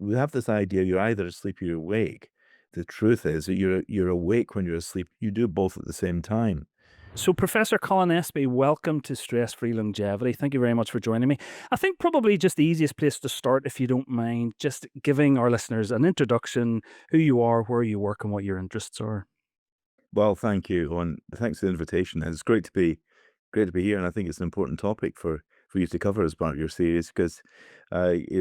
we have this idea you're either asleep or you're awake. The truth is that you're awake when you're asleep. You do both at the same time. So, Professor Colin Espie, welcome to Stress Free Longevity. Thank you very much for joining me. I think probably just the easiest place to start, if you don't mind, just giving our listeners an introduction, who you are, where you work, and what your interests are. Well, thank you, and thanks for the invitation. And it's great to be here, and I think it's an important topic for you to cover as part of your series because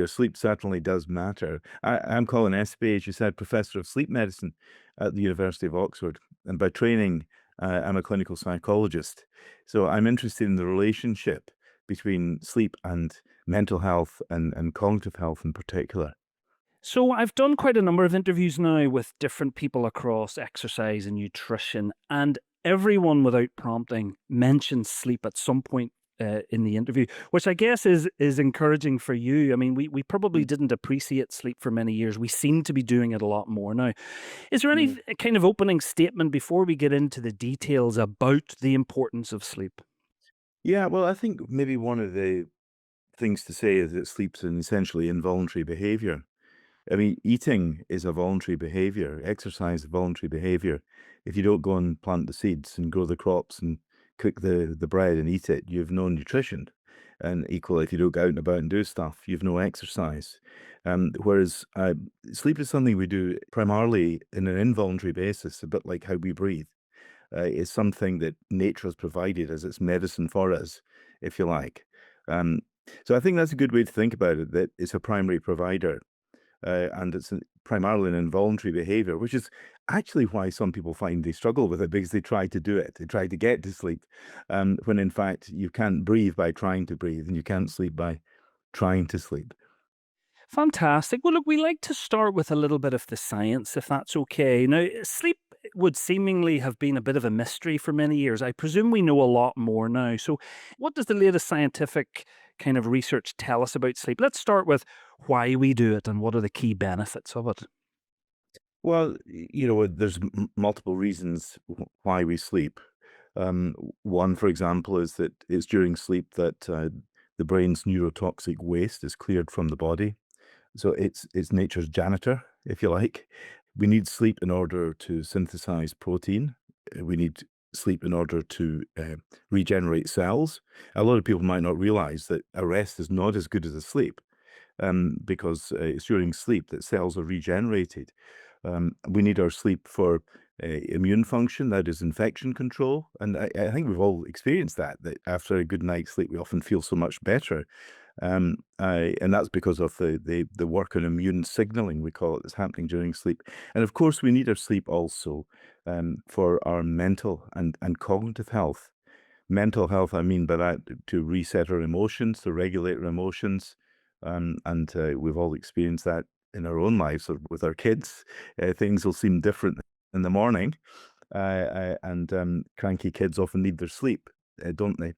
sleep certainly does matter. I'm Colin Espie, as you said, professor of sleep medicine at the University of Oxford, and by training, I'm a clinical psychologist. So I'm interested in the relationship between sleep and mental health and cognitive health in particular. So, I've done quite a number of interviews now with different people across exercise and nutrition, and everyone without prompting mentions sleep at some point. In the interview, which I guess is encouraging for you. I mean, we probably didn't appreciate sleep for many years. We seem to be doing it a lot more now. Is there any Mm. kind of opening statement before we get into the details about the importance of sleep? Yeah, well, I think maybe one of the things to say is that sleep's an essentially involuntary behavior. I mean, eating is a voluntary behavior, exercise is a voluntary behavior. If you don't go and plant the seeds and grow the crops and cook the bread and eat it, you've no nutrition. And equally, if you don't go out and about and do stuff, you've no exercise. Whereas sleep is something we do primarily in an involuntary basis, a bit like how we breathe. It's something that nature has provided as its medicine for us, if you like. Um, so I think that's a good way to think about it, that it's a primary provider and it's primarily an involuntary behavior, which is actually why some people find they struggle with it because they try to do it. They try to get to sleep, when in fact you can't breathe by trying to breathe, and you can't sleep by trying to sleep. Fantastic. Well, look, we like to start with a little bit of the science, if that's okay. Now, sleep would seemingly have been a bit of a mystery for many years. I presume we know a lot more now. So, what does the latest scientific kind of research tell us about sleep? Let's start with why we do it and what are the key benefits of it. Well, there's multiple reasons why we sleep. One, for example, is that it's during sleep that the brain's neurotoxic waste is cleared from the body. So it's nature's janitor, if you like. We need sleep in order to synthesize protein. We need sleep in order to regenerate cells. A lot of people might not realize that a rest is not as good as a sleep, because it's during sleep that cells are regenerated. We need our sleep for immune function, that is infection control. And I think we've all experienced that after a good night's sleep, we often feel so much better. And that's because of the work on immune signaling, we call it, that's happening during sleep. And of course, we need our sleep also for our mental and cognitive health. Mental health, I mean by that to reset our emotions, to regulate our emotions. And we've all experienced that in our own lives or with our kids. Things will seem different in the morning, and cranky kids often need their sleep, don't they?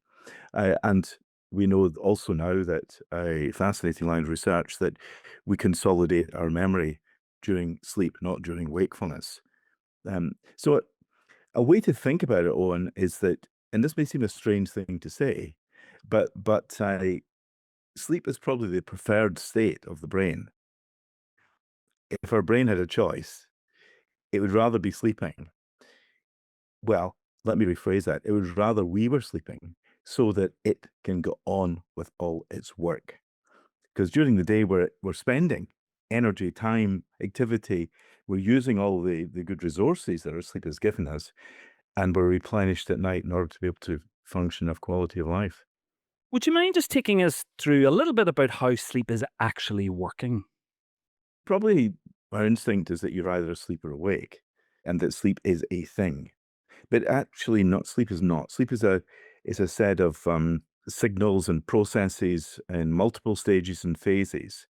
And we know also now that a fascinating line of research that we consolidate our memory during sleep, not during wakefulness. So a way to think about it, Owen, is that, and this may seem a strange thing to say, but sleep is probably the preferred state of the brain. If our brain had a choice, it would rather be sleeping. Well, let me rephrase that. It would rather we were sleeping so that it can go on with all its work. Because during the day, we're spending energy, time, activity. We're using all the good resources that our sleep has given us, and we're replenished at night in order to be able to function of quality of life. Would you mind just taking us through a little bit about how sleep is actually working? Probably our instinct is that you're either asleep or awake, and that sleep is a thing. But actually not sleep is not. Sleep is a set of signals and processes in multiple stages and phases.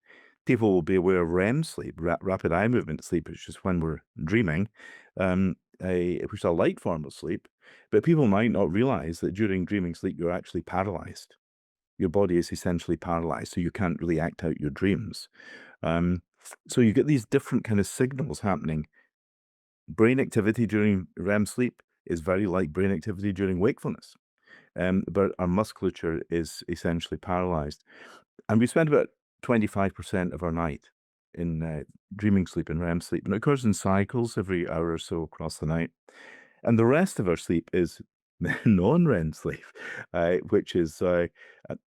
People will be aware of REM sleep, rapid eye movement sleep, which is when we're dreaming, which is a light form of sleep. But people might not realize that during dreaming sleep, you're actually paralyzed. Your body is essentially paralyzed, so you can't really act out your dreams. Um, so you get these different kind of signals happening. Brain activity during REM sleep is very like brain activity during wakefulness, but our musculature is essentially paralyzed. And we spend about 25% of our night in dreaming sleep and REM sleep, and it occurs in cycles every hour or so across the night. And the rest of our sleep is non-REM sleep, which is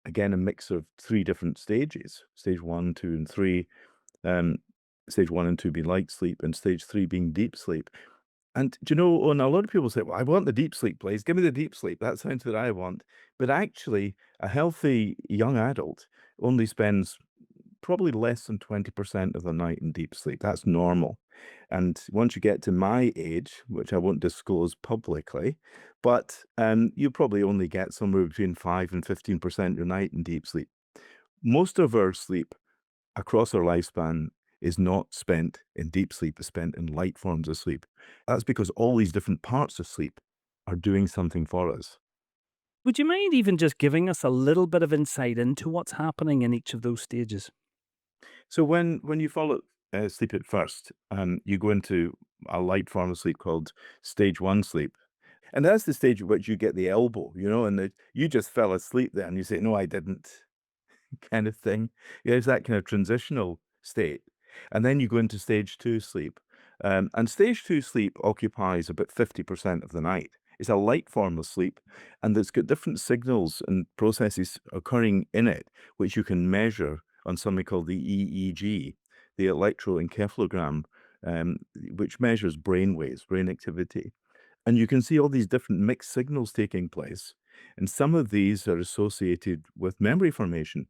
again a mix of three different stages: stage one, two, and three. Um, Stage one and two being light sleep, and stage three being deep sleep. And do you know, and a lot of people say, "Well, I want the deep sleep, please. Give me the deep sleep. That sounds what I want." But actually, a healthy young adult only spends probably less than 20% of the night in deep sleep. That's normal. And once you get to my age, which I won't disclose publicly, but you probably only get somewhere between 5 and 15% of your night in deep sleep. Most of our sleep across our lifespan is not spent in deep sleep, it's spent in light forms of sleep. That's because all these different parts of sleep are doing something for us. Would you mind even just giving us a little bit of insight into what's happening in each of those stages? So when you fall asleep at first, you go into a light form of sleep called stage one sleep. And that's the stage at which you get the elbow, and you just fell asleep there and you say, "No, I didn't." Kind of thing. Yeah, it's that kind of transitional state. And then you go into stage two sleep. And stage two sleep occupies about 50% of the night. It's a light form of sleep, and it's got different signals and processes occurring in it, which you can measure on something called the EEG, the electroencephalogram, um, which measures brain waves, brain activity. And you can see all these different mixed signals taking place. And some of these are associated with memory formation,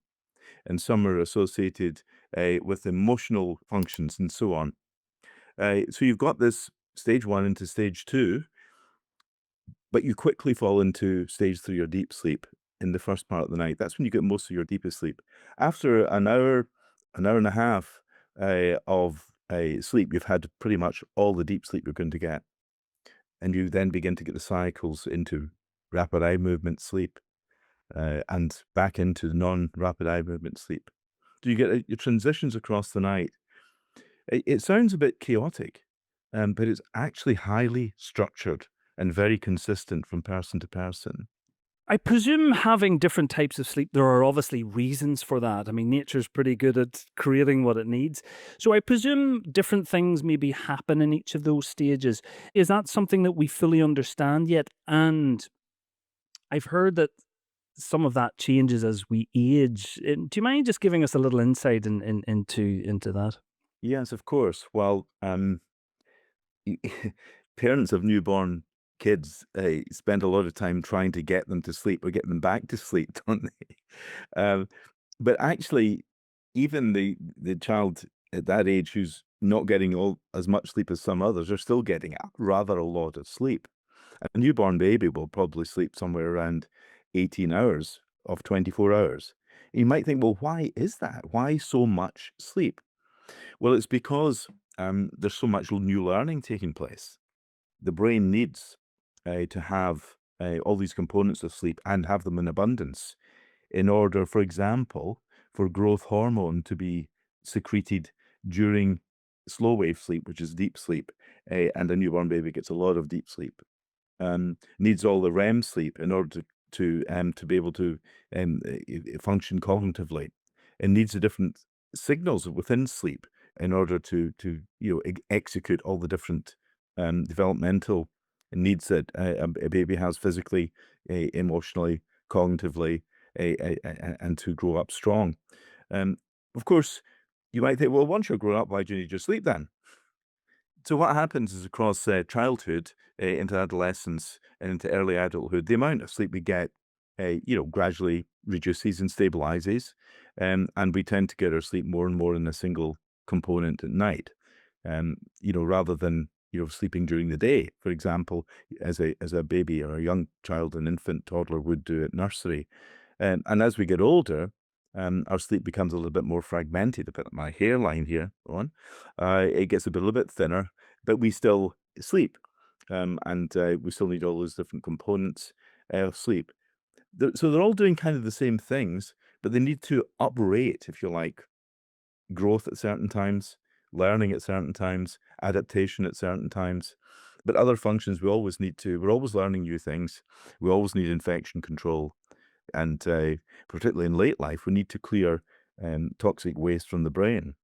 and some are associated with emotional functions and so on. So you've got this stage one into stage two, but you quickly fall into stage three or deep sleep in the first part of the night. That's when you get most of your deepest sleep. After an hour and a half of sleep, you've had pretty much all the deep sleep you're going to get. And you then begin to get the cycles into rapid eye movement sleep, and back into non-rapid eye movement sleep. Do you get your transitions across the night? It sounds a bit chaotic, but it's actually highly structured and very consistent from person to person. I presume having different types of sleep, there are obviously reasons for that. I mean, nature's pretty good at creating what it needs. So I presume different things maybe happen in each of those stages. Is that something that we fully understand yet? And I've heard that some of that changes as we age. Do you mind just giving us a little insight into that? Yes, of course. Well, parents of newborn kids spend a lot of time trying to get them to sleep or get them back to sleep, don't they? Um, but actually, even the child at that age who's not getting all as much sleep as some others are still getting rather a lot of sleep. A newborn baby will probably sleep somewhere around 18 hours of 24 hours. You might think, well, why is that? Why so much sleep? Well, it's because there's so much new learning taking place. The brain needs to have all these components of sleep and have them in abundance in order, for example, for growth hormone to be secreted during slow wave sleep, which is deep sleep, and a newborn baby gets a lot of deep sleep. Needs all the REM sleep in order to be able to function cognitively. It needs the different signals within sleep in order to execute all the different developmental needs that a baby has physically, emotionally, cognitively, and to grow up strong. Um, of course, you might think, well, once you're grown up, why do you need your sleep then? So what happens is across childhood into adolescence and into early adulthood, the amount of sleep we get, gradually reduces and stabilizes, and we tend to get our sleep more and more in a single component at night, rather than sleeping during the day, for example, as a baby or a young child, an infant, toddler would do at nursery. And as we get older, our sleep becomes a little bit more fragmented. A bit like my hairline here on, it gets a little bit thinner, but we still sleep, and we still need all those different components of sleep. So they're all doing kind of the same things, but they need to uprate, if you like, growth at certain times, learning at certain times, adaptation at certain times. But other functions, we're always learning new things. We always need infection control. And particularly in late life, we need to clear toxic waste from the brain.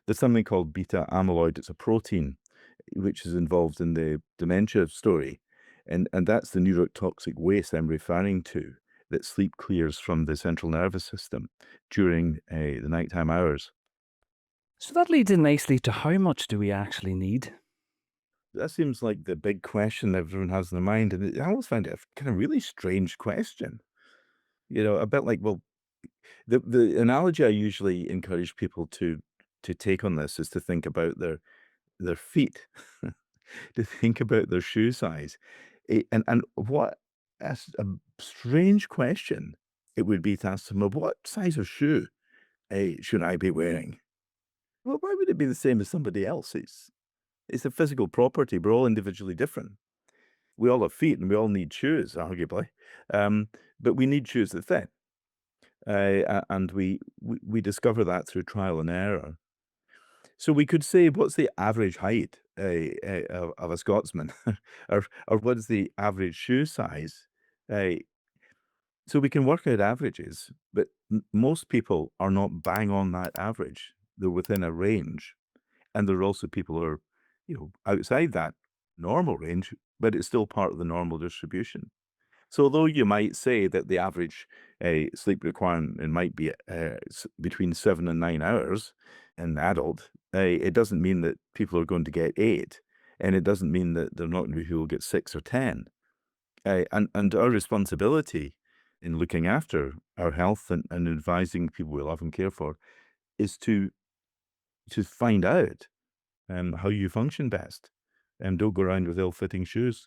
There's something called beta amyloid. It's a protein which is involved in the dementia story, and that's the neurotoxic waste I'm referring to, that sleep clears from the central nervous system during the nighttime hours. So that leads in nicely to how much do we actually need? That seems like the big question everyone has in their mind, and I always find it a kind of really strange question. You know, a bit like, well, the analogy I usually encourage people to take on this is to think about their feet, to think about their shoe size, and what a strange question it would be to ask them, "Well, what size of shoe, should I be wearing?" Well, why would it be the same as somebody else's? It's a physical property. We're all individually different. We all have feet, and we all need shoes, arguably, um, but we need shoes that fit, and we discover that through trial and error. So we could say, what's the average height of a Scotsman, or what is the average shoe size? Uh, so we can work out averages, but most people are not bang on that average. They're within a range, and there are also people who are, outside that normal range, but it's still part of the normal distribution. So although you might say that the average sleep requirement might be between 7 and 9 hours in an adult, it doesn't mean that people are going to get 8, and it doesn't mean that they're not going to be who will get 6 or 10. And our responsibility in looking after our health and advising people we love and care for is to find out how you function best, and don't go around with ill-fitting shoes.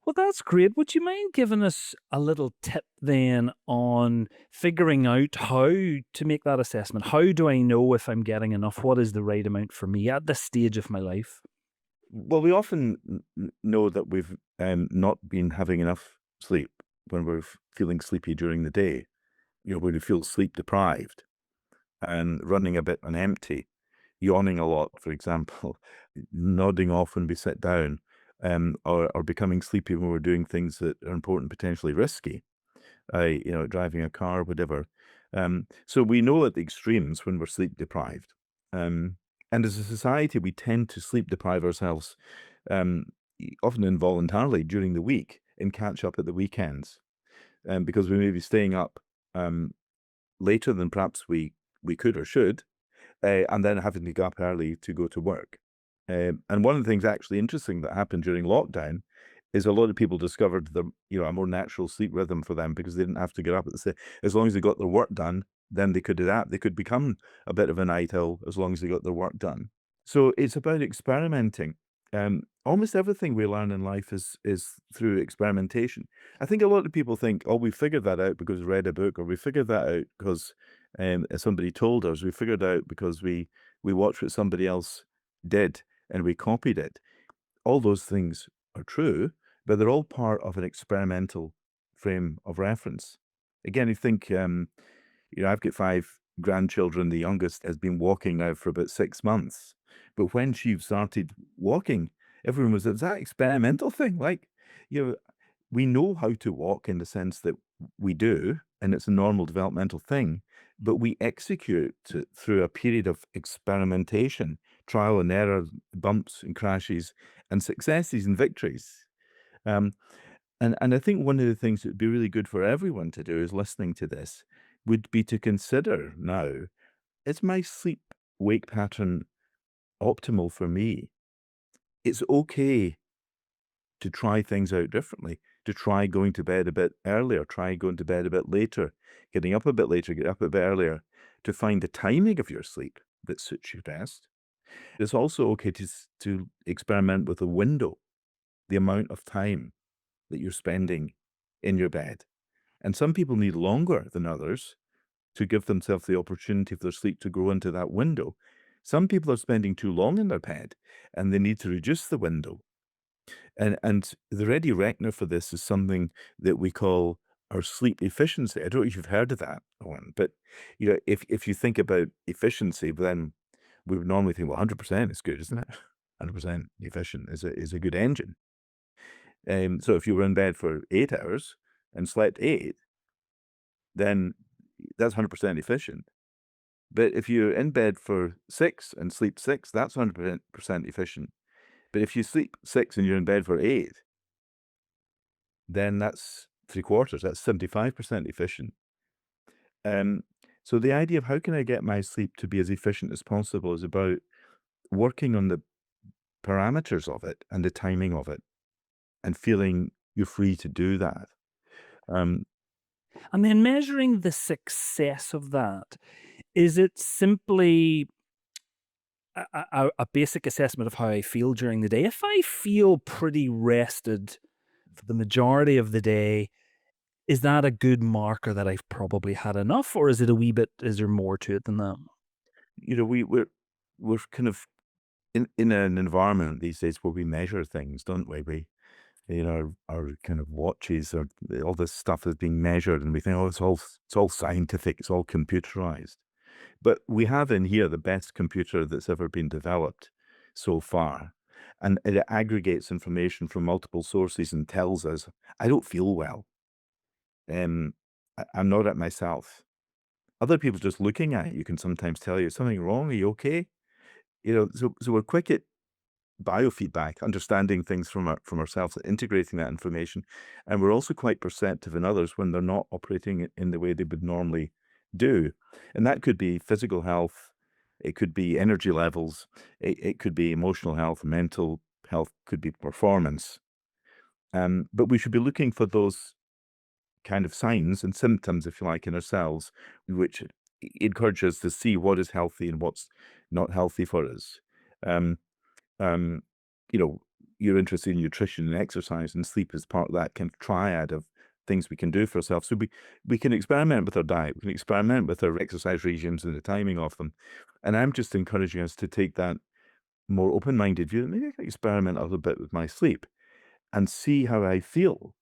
Well, that's great. Would you mind giving us a little tip then on figuring out how to make that assessment? How do I know if I'm getting enough? What is the right amount for me at this stage of my life? Well, we often know that we've not been having enough sleep when we're feeling sleepy during the day. When we feel sleep deprived and running a bit on empty, yawning a lot, for example, nodding off when we sit down, or becoming sleepy when we're doing things that are important, potentially risky, driving a car, whatever. So we know at the extremes when we're sleep deprived. Um, and as a society, we tend to sleep deprive ourselves, um, often involuntarily during the week and catch up at the weekends, because we may be staying up um, later than perhaps we could or should, and then having to get up early to go to work. And one of the things actually interesting that happened during lockdown is a lot of people discovered a more natural sleep rhythm for them because they didn't have to get up at the same. As long as they got their work done, then they could adapt. They could become a bit of a night owl as long as they got their work done. So it's about experimenting. Almost everything we learn in life is through experimentation. I think a lot of people think, oh, we figured that out because we read a book, or we figured that out because somebody told us. We figured out because we watched what somebody else did and we copied it. All those things are true, but they're all part of an experimental frame of reference. Again, you think, I've got 5 grandchildren. The youngest has been walking now for about 6 months. But when she started walking, everyone was that experimental thing? Like, you know, we know how to walk in the sense that we do, and it's a normal developmental thing, but we execute it through a period of experimentation, trial and error, bumps and crashes, and successes and victories. Um, and I think one of the things that would be really good for everyone to do is listening to this would be to consider now, is my sleep wake pattern optimal for me? It's okay to try things out differently, to try going to bed a bit earlier, try going to bed a bit later, getting up a bit later, get up a bit earlier, to find the timing of your sleep that suits you best. It's also okay to experiment with a window, the amount of time that you're spending in your bed. And some people need longer than others to give themselves the opportunity of their sleep to grow into that window. Some people are spending too long in their bed and they need to reduce the window. And the ready reckoner for this is something that we call our sleep efficiency. I don't know if you've heard of that one, but if you think about efficiency, then we would normally think, well, 100% is good, isn't it? 100% efficient is a good engine. So if you were in bed for 8 hours and slept 8, then that's 100% efficient. But if you're in bed for 6 and sleep 6, that's 100% efficient. But if you sleep 6 and you're in bed for 8, then that's 3/4, that's 75% efficient. Um, so the idea of how can I get my sleep to be as efficient as possible is about working on the parameters of it and the timing of it and feeling you're free to do that. Um, And then measuring the success of that, is it simply a basic assessment of how I feel during the day? If I feel pretty rested for the majority of the day, is that a good marker that I've probably had enough, or is it a wee bit is there more to it than that? we're kind of in an environment these days where we measure things, don't we? Our kind of watches or all this stuff is being measured, and we think, oh, it's all scientific, it's all computerized. But we have in here the best computer that's ever been developed so far, and it aggregates information from multiple sources and tells us, I don't feel well. I'm not at myself. Other people just looking at you can sometimes tell you, "Is something wrong? Are you okay?" So we're quick at biofeedback, understanding things from ourselves, integrating that information, and we're also quite perceptive in others when they're not operating in the way they would normally do. And that could be physical health, it could be energy levels, it could be emotional health, mental health, could be performance. But we should be looking for those kind of signs and symptoms, if you like, in ourselves, which encourage us to see what is healthy and what's not healthy for us. Um, um, you know, you're interested in nutrition and exercise, and sleep is part of that kind of triad of things we can do for ourselves. So we can experiment with our diet, we can experiment with our exercise regimes and the timing of them. And I'm just encouraging us to take that more open-minded view. Maybe I can experiment a little bit with my sleep and see how I feel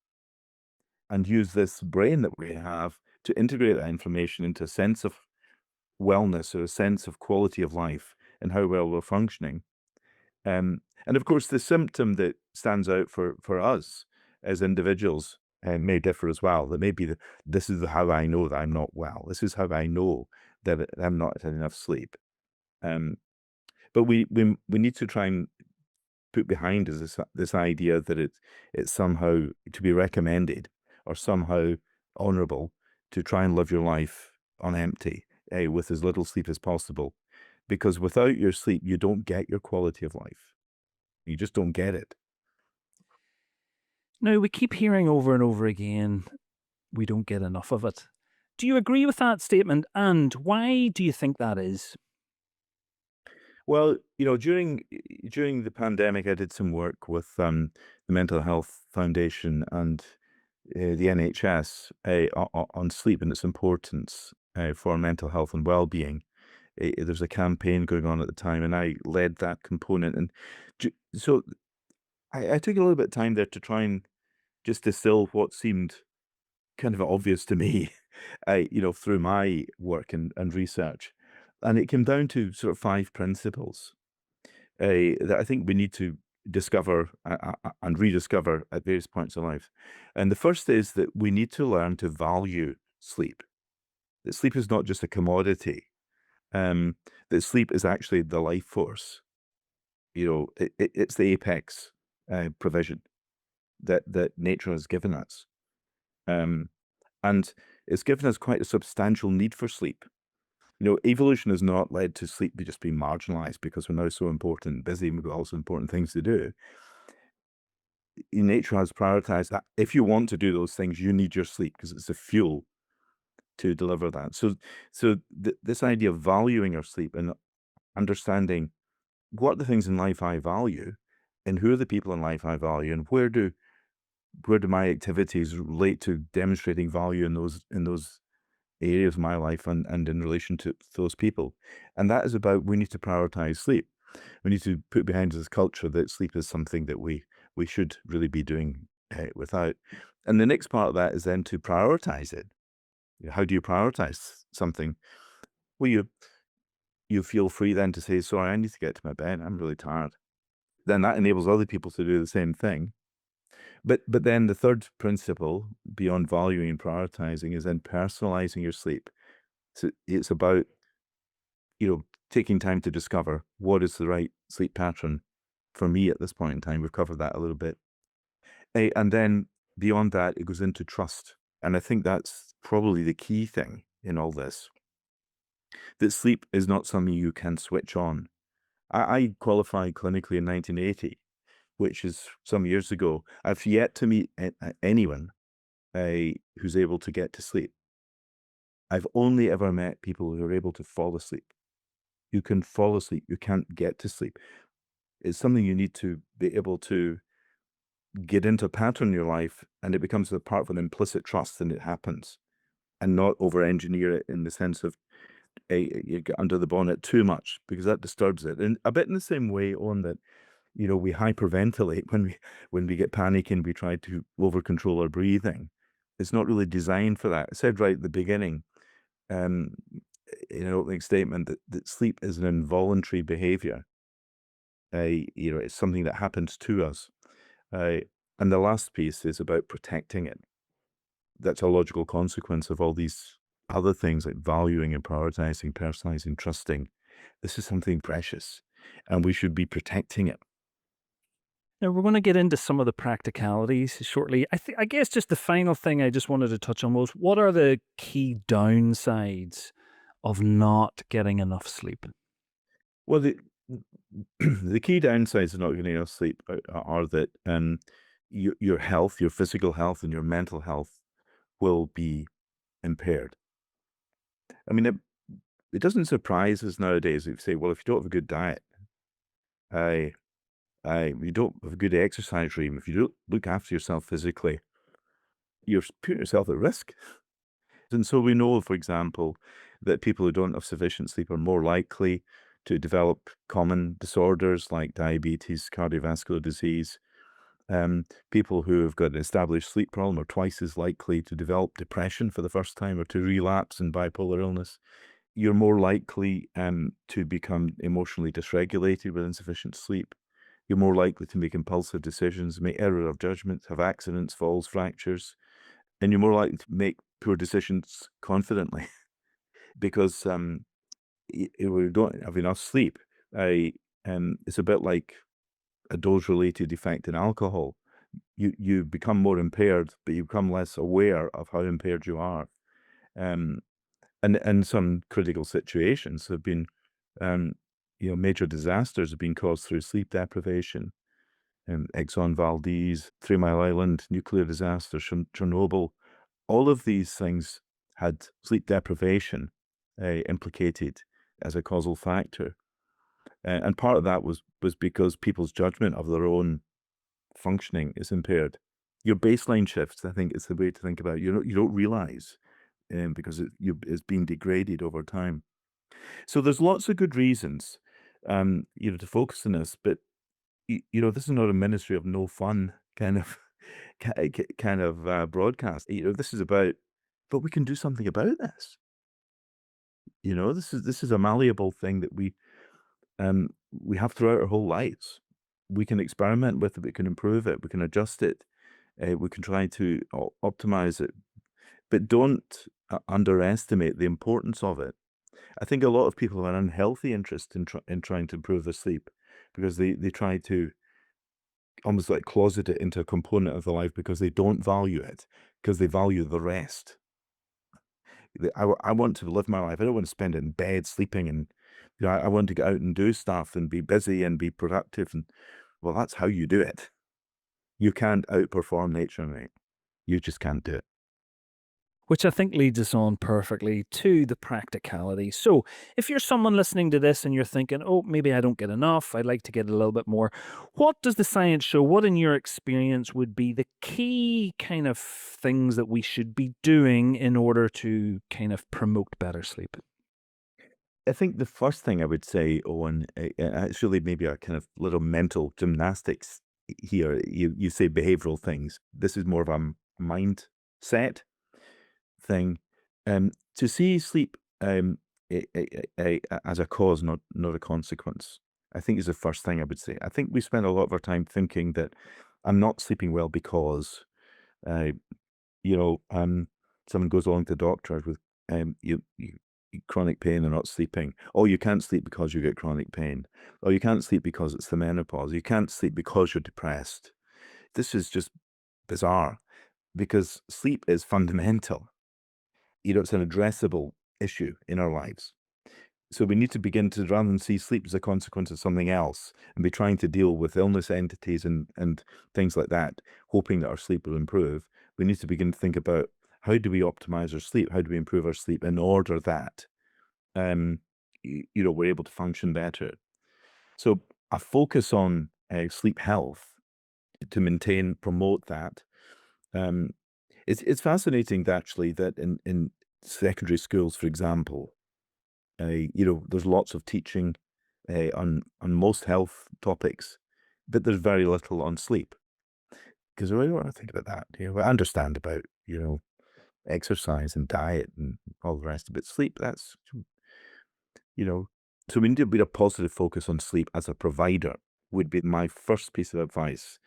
and use this brain that we have to integrate that information into a sense of wellness or a sense of quality of life and how well we're functioning. And of course, the symptom that stands out for us as individuals may differ as well. That may be this is how I know that I'm not well. This is how I know that I'm not had enough sleep. Um, but we need to try and put behind us this idea that it's somehow to be recommended or somehow honourable to try and live your life on empty, with as little sleep as possible, because without your sleep, you don't get your quality of life. You just don't get it. Now, we keep hearing over and over again, we don't get enough of it. Do you agree with that statement? And why do you think that is? Well, during the pandemic, I did some work with the Mental Health Foundation and the NHS on sleep and its importance for mental health and well-being. There's a campaign going on at the time, and I led that component. And so I took a little bit of time there to try and just distill what seemed kind of obvious to me, through my work and research. And it came down to sort of 5 principles that I think we need to discover and rediscover at various points in life. And the first is that we need to learn to value sleep. That sleep is not just a commodity. Um, that sleep is actually the life force. It's the apex provision that nature has given us. Um, and it's given us quite a substantial need for sleep. Evolution has not led to sleep be just being marginalized because we're now so important and busy and we've got all so important things to do. Nature has prioritized that. If you want to do those things, you need your sleep because it's the fuel to deliver that. So this idea of valuing our sleep and understanding what are the things in life I value and who are the people in life I value and where do my activities relate to demonstrating value in those areas of my life and in relation to those people. And that is about we need to prioritize sleep. We need to put behind this culture that sleep is something that we should really be doing without. And the next part of that is then to prioritize it. How do you prioritize something? Well, you feel free then to say, sorry, I need to get to my bed. I'm really tired. Then that enables other people to do the same thing. But then the third principle, beyond valuing and prioritizing, is then personalizing your sleep. So it's about taking time to discover what is the right sleep pattern for me at this point in time. We've covered that a little bit. And then beyond that, it goes into trust. And I think that's probably the key thing in all this, that sleep is not something you can switch on. I qualified clinically in 1980, which is some years ago. I've yet to meet anyone who's able to get to sleep. I've only ever met people who are able to fall asleep. You can fall asleep. You can't get to sleep. It's something you need to be able to get into a pattern in your life, and it becomes a part of an implicit trust, and it happens, and not over-engineer it in the sense of you get under the bonnet too much, because that disturbs it. And a bit in the same way on that, we hyperventilate when we get panic and we try to over control our breathing. It's not really designed for that. I said right at the beginning, um, in an opening statement, that sleep is an involuntary behavior. It's something that happens to us. Uh, and the last piece is about protecting it. That's a logical consequence of all these other things like valuing and prioritizing, personalizing, trusting. This is something precious, and we should be protecting it. Now we're going to get into some of the practicalities shortly. I guess just the final thing I just wanted to touch on was, what are the key downsides of not getting enough sleep? Well, the key downsides of not getting enough sleep are that your health, your physical health, and your mental health will be impaired. I mean, it doesn't surprise us nowadays if you say, well, if you don't have a good diet, I, you don't have a good exercise regime, if you don't look after yourself physically, you're putting yourself at risk. And so we know, for example, that people who don't have sufficient sleep are more likely to develop common disorders like diabetes, cardiovascular disease. People who have got an established sleep problem are twice as likely to develop depression for the first time or to relapse in bipolar illness. You're more likely to become emotionally dysregulated with insufficient sleep. You're more likely to make impulsive decisions, make error of judgment, have accidents, falls, fractures, and you're more likely to make poor decisions confidently because if we don't have enough sleep, it's a bit like a dose-related effect in alcohol. You become more impaired, but you become less aware of how impaired you are. Um, and some critical situations have been, um, major disasters have been caused through sleep deprivation. Exxon Valdez, 3 Mile Island, nuclear disaster, Chernobyl, all of these things had sleep deprivation implicated as a causal factor. And part of that was because people's judgment of their own functioning is impaired. Your baseline shifts, I think, is the way to think about it. You don't realize because it's being degraded over time. So there's lots of good reasons, to focus on this, but this is not a ministry of no fun kind of broadcast. This is about, but we can do something about this. This is a malleable thing that we have throughout our whole lives. We can experiment with it. We can improve it. We can adjust it. We can try to optimize it, but don't underestimate the importance of it. I think a lot of people have an unhealthy interest in trying to improve their sleep because they try to almost like closet it into a component of their life because they don't value it, because they value the rest. I want to live my life. I don't want to spend it in bed sleeping, and I want to get out and do stuff and be busy and be productive. And well, that's how you do it. You can't outperform nature, mate. You just can't do it. Which I think leads us on perfectly to the practicality. So, if you're someone listening to this and you're thinking, oh, maybe I don't get enough, I'd like to get a little bit more, what does the science show? What, in your experience, would be the key kind of things that we should be doing in order to kind of promote better sleep? I think the first thing I would say, Owen, it's really maybe a kind of little mental gymnastics here. You say behavioral things. This is more of a mindset thing. To see sleep as a cause, not a consequence, I think is the first thing I would say. I think we spend a lot of our time thinking that I'm not sleeping well because, uh, you know, um, someone goes along to the doctor with, chronic pain or not sleeping. Oh, you can't sleep because you get chronic pain. Oh, you can't sleep because it's the menopause. You can't sleep because you're depressed. This is just bizarre because sleep is fundamental. It's an addressable issue in our lives. So we need to begin to, rather than see sleep as a consequence of something else and be trying to deal with illness entities and things like that, hoping that our sleep will improve, we need to begin to think about how do we optimize our sleep? How do we improve our sleep in order that, we're able to function better? So a focus on sleep health to maintain, promote that. Um, it's fascinating actually that in secondary schools, for example, there's lots of teaching on most health topics, but there's very little on sleep. Because I don't think about that. I understand about exercise and diet and all the rest, but sleep, that's you know. So we need to be a positive focus on sleep as a provider. Would be my first piece of advice.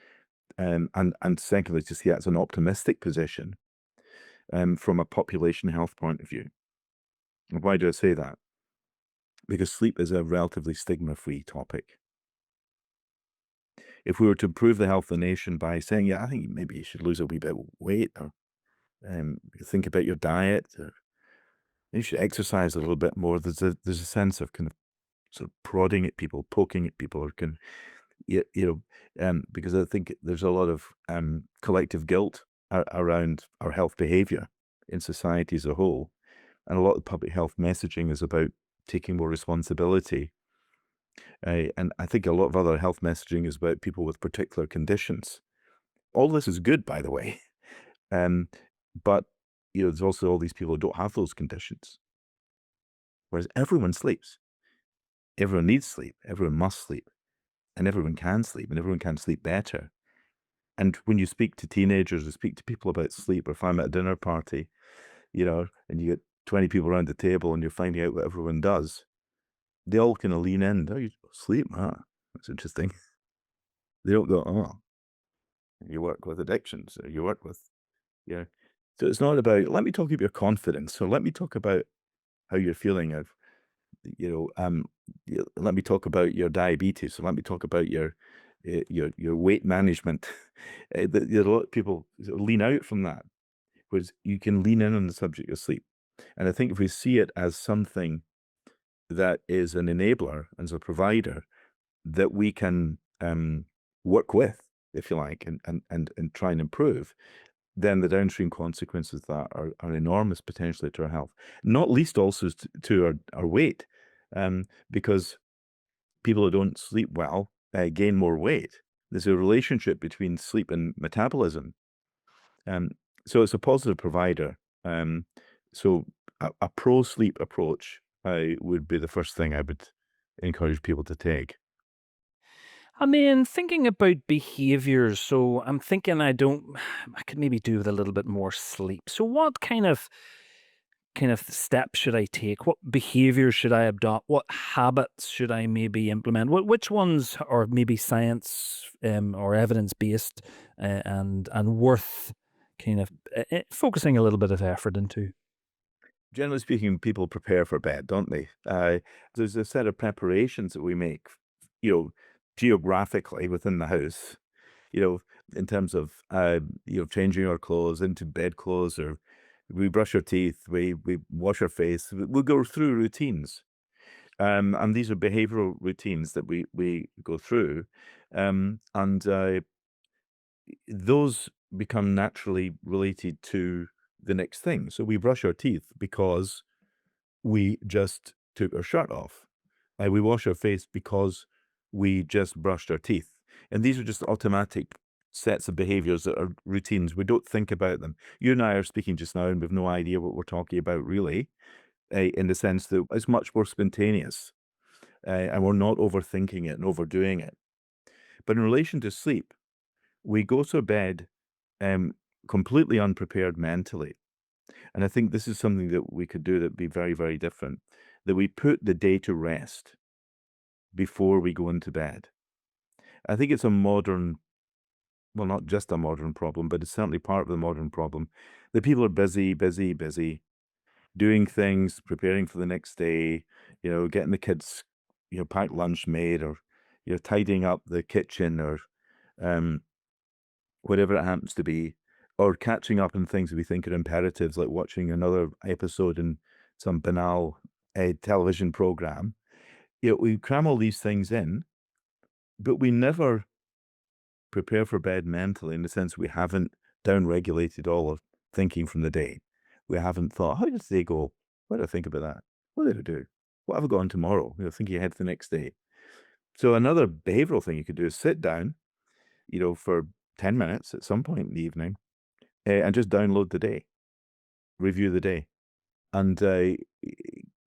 And secondly, to see that as an optimistic position from a population health point of view. And why do I say that? Because sleep is a relatively stigma-free topic. If we were to improve the health of the nation by saying, yeah, I think maybe you should lose a wee bit of weight, or think about your diet, or you should exercise a little bit more. There's a sense of kind of sort of prodding at people, poking at people, or because I think there's a lot of collective guilt around our health behavior in society as a whole. And a lot of public health messaging is about taking more responsibility. And I think a lot of other health messaging is about people with particular conditions. All this is good, by the way. Um, but there's also all these people who don't have those conditions. Whereas everyone sleeps. Everyone needs sleep. Everyone must sleep. And everyone can sleep. And everyone can sleep better. And when you speak to teenagers or speak to people about sleep, or if I'm at a dinner party, and you get 20 people around the table and you're finding out what everyone does, they all kind of lean in. Oh, you sleep? Huh? That's interesting. They don't go, oh, you work with addictions, or you work with, yeah. So it's not about, let me talk about your confidence. So let me talk about how you're feeling of, you know, um, let me talk about your diabetes. So let me talk about your weight management. A lot of people sort of lean out from that, whereas you can lean in on the subject of sleep. And I think if we see it as something that is an enabler, as a provider, that we can work with, if you like, and try and improve, then the downstream consequences of that are enormous potentially to our health. Not least also to our weight, because people who don't sleep well gain more weight. There's a relationship between sleep and metabolism. Um, so it's a positive provider. So a pro-sleep approach would be the first thing I would encourage people to take. I mean, thinking about behaviors, so I'm thinking I could maybe do with a little bit more sleep. So what kind of steps should I take? What behaviors should I adopt? What habits should I maybe implement? Which ones are maybe science or evidence based and worth kind of focusing a little bit of effort into? Generally speaking, people prepare for bed, don't they? There's a set of preparations that we make, you know, geographically within the house, you know, in terms of, changing our clothes into bed clothes, or we brush our teeth, we wash our face, we go through routines. And these are behavioral routines that we go through. And those become naturally related to the next thing. So we brush our teeth because we just took our shirt off. We wash our face because we just brushed our teeth. And these are just automatic sets of behaviors that are routines. We don't think about them. You and I are speaking just now, and we've no idea what we're talking about, really, in the sense that it's much more spontaneous, and we're not overthinking it and overdoing it. But in relation to sleep, we go to bed um, completely unprepared mentally. And I think this is something that we could do that'd be very, very different, that we put the day to rest before we go into bed. I think it's a modern, well, not just a modern problem, but it's certainly part of the modern problem, that people are busy, busy, busy. doing things, preparing for the next day, getting the kids, packed lunch made, or, tidying up the kitchen, or um, whatever it happens to be, or catching up on things that we think are imperatives, like watching another episode in some banal television program. We cram all these things in, but we never prepare for bed mentally, in the sense we haven't down-regulated all of thinking from the day. We haven't thought, "How did today go? What did I think about that? What did I do? What have I got on tomorrow?" Thinking ahead to the next day. So another behavioral thing you could do is sit down, for 10 minutes at some point in the evening, and just download the day, review the day, and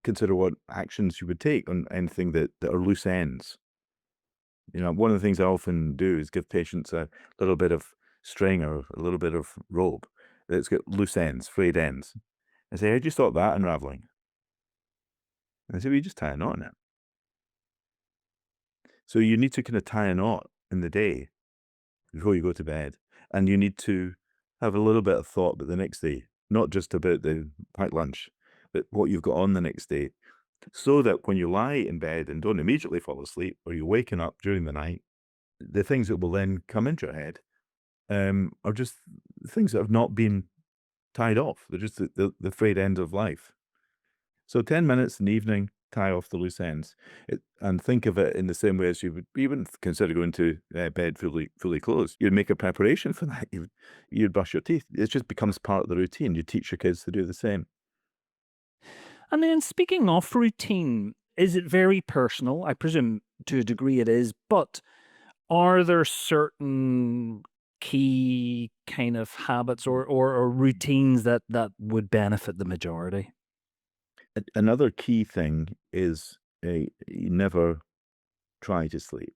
consider what actions you would take on anything that are loose ends. One of the things I often do is give patients a little bit of string or a little bit of rope that's got loose ends, frayed ends. I say, "How'd you stop that unraveling?" And they say, "Well, you just tie a knot in it." So you need to kind of tie a knot in the day before you go to bed. And you need to have a little bit of thought about the next day, not just about the packed lunch, but what you've got on the next day. So that when you lie in bed and don't immediately fall asleep, or you're waking up during the night, the things that will then come into your head are just things that have not been tied off. They're just the frayed end of life. So 10 minutes in the evening, tie off the loose ends, and think of it in the same way as you wouldn't consider going to bed fully clothed. You'd make a preparation for that. You'd brush your teeth. It just becomes part of the routine. You teach your kids to do the same. And then speaking of routine, is it very personal? I presume to a degree it is, but are there certain key kind of habits or routines that would benefit the majority? Another key thing is you never try to sleep.